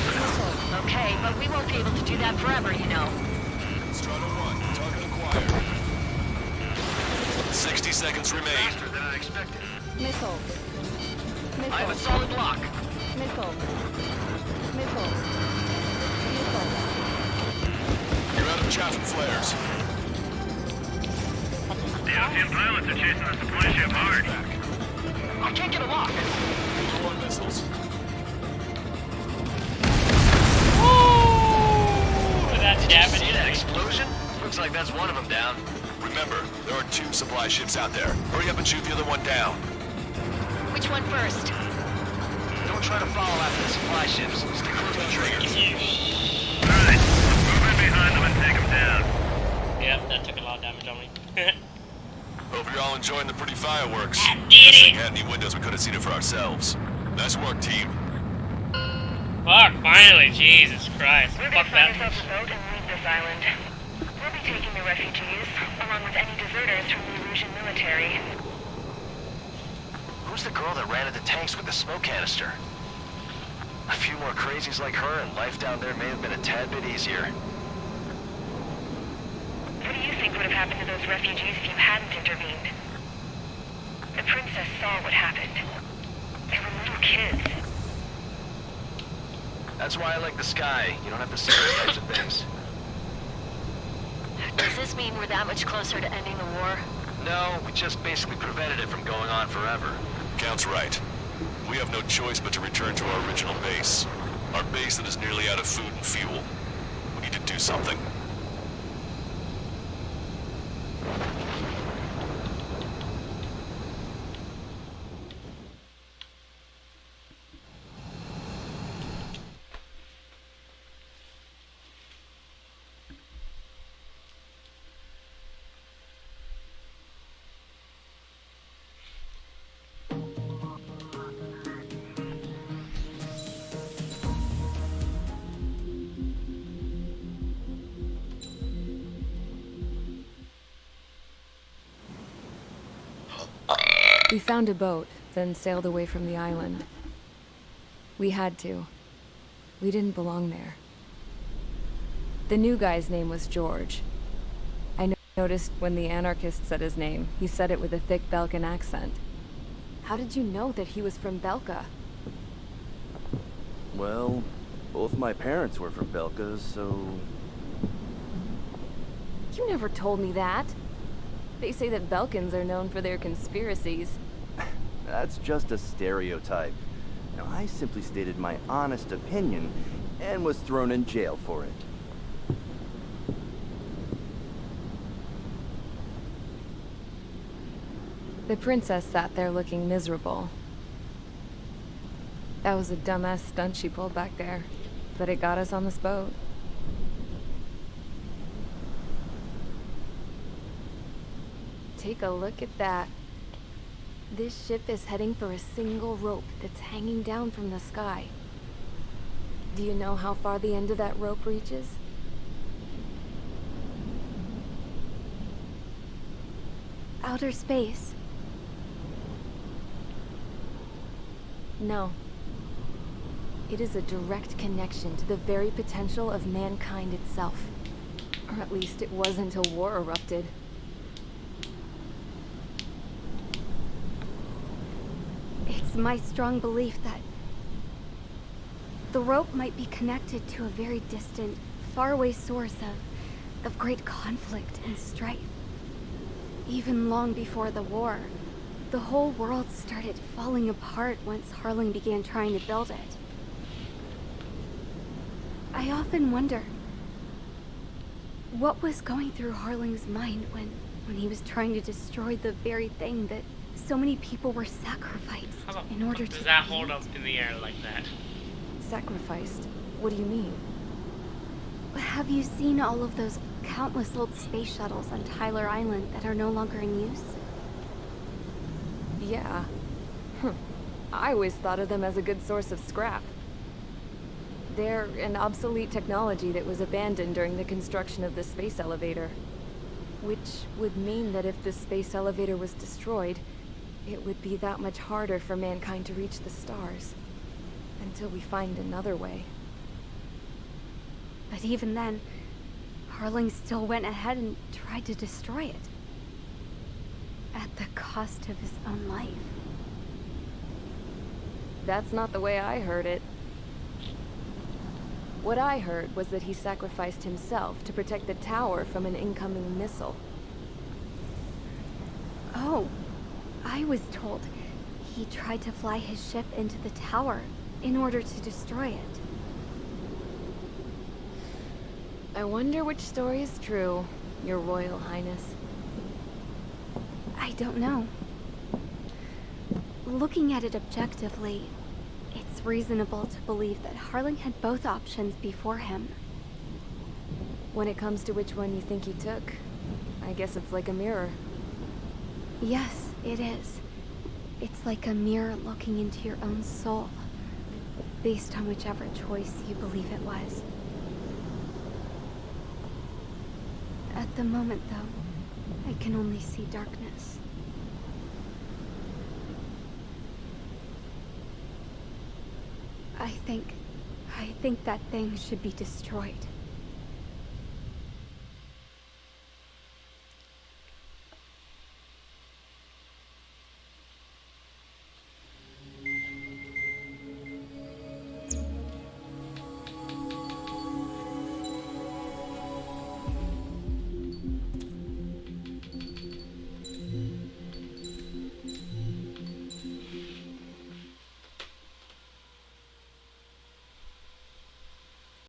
Okay, but we won't be able to do that forever, you know. Strata 1, target acquired. 60 seconds remain. Faster than I expected. Missile. I have a solid lock. Missile. Missile. Missile. You're out of chaff and flares. The Ocean pilots are chasing the supply ship hard. I can't get a lock. More missiles. Woo! That's See damage. that explosion? Looks like that's one of them down. Remember, there are 2 supply ships out there. Hurry up and shoot the other one down. Which one first? Don't try to follow after the supply ships. Stay close to triggers. Alright, move in behind them and take them down. Yep, that took a lot of damage on me. Hope you're all enjoying the pretty fireworks. Did This thing it! had any windows, we could have seen it for ourselves. Nice work, team. Fuck, finally, Jesus Christ. We're Fuck gonna find that. ourselves a boat and leave this island. We'll be taking the refugees, along with any deserters from the Erusian military. Who's the girl that ran at the tanks with the smoke canister? A few more crazies like her and life down there may have been a tad bit easier. What do you think would have happened to those refugees if you hadn't intervened? The princess saw what happened. They were little kids. That's why I like the sky. You don't have to see those types of things. Does this mean we're that much closer to ending the war? No, we just basically prevented it from going on forever. Count's right. We have no choice but to return to our original base. Our base that is nearly out of food and fuel. We need to do something. We found a boat, then sailed away from the island. We had to. We didn't belong there. The new guy's name was George. I noticed when the anarchist said his name, he said it with a thick Belkan accent. How did you know that he was from Belka? Well, both my parents were from Belka, so... You never told me that. They say that Belkans are known for their conspiracies. That's just a stereotype. Now, I simply stated my honest opinion and was thrown in jail for it. The princess sat there looking miserable. That was a dumbass stunt she pulled back there, but it got us on this boat. Take a look at that. This ship is heading for a single rope that's hanging down from the sky. Do you know how far the end of that rope reaches? Outer space. No. It is a direct connection to the very potential of mankind itself. Or at least it was until war erupted. It's my strong belief that the rope might be connected to a very distant, faraway source of great conflict and strife. Even long before the war, the whole world started falling apart once Harling began trying to build it. I often wonder what was going through Harling's mind when he was trying to destroy the very thing that so many people were sacrificed in order to does that hold up in the air like that? Sacrificed? What do you mean? Have you seen all of those countless old space shuttles on Tyler Island that are no longer in use? Yeah. I always thought of them as a good source of scrap. They're an obsolete technology that was abandoned during the construction of the space elevator. Which would mean that if the space elevator was destroyed, it would be that much harder for mankind to reach the stars. Until we find another way. But even then, Harling still went ahead and tried to destroy it. At the cost of his own life. That's not the way I heard it. What I heard was that he sacrificed himself to protect the tower from an incoming missile. Oh, I was told he tried to fly his ship into the tower in order to destroy it. I wonder which story is true, Your Royal Highness. I don't know. Looking at it objectively, it's reasonable to believe that Harling had both options before him. When it comes to which one you think he took, I guess it's like a mirror. Yes, it is. It's like a mirror looking into your own soul, based on whichever choice you believe it was. At the moment, though, I can only see darkness. I think that thing should be destroyed.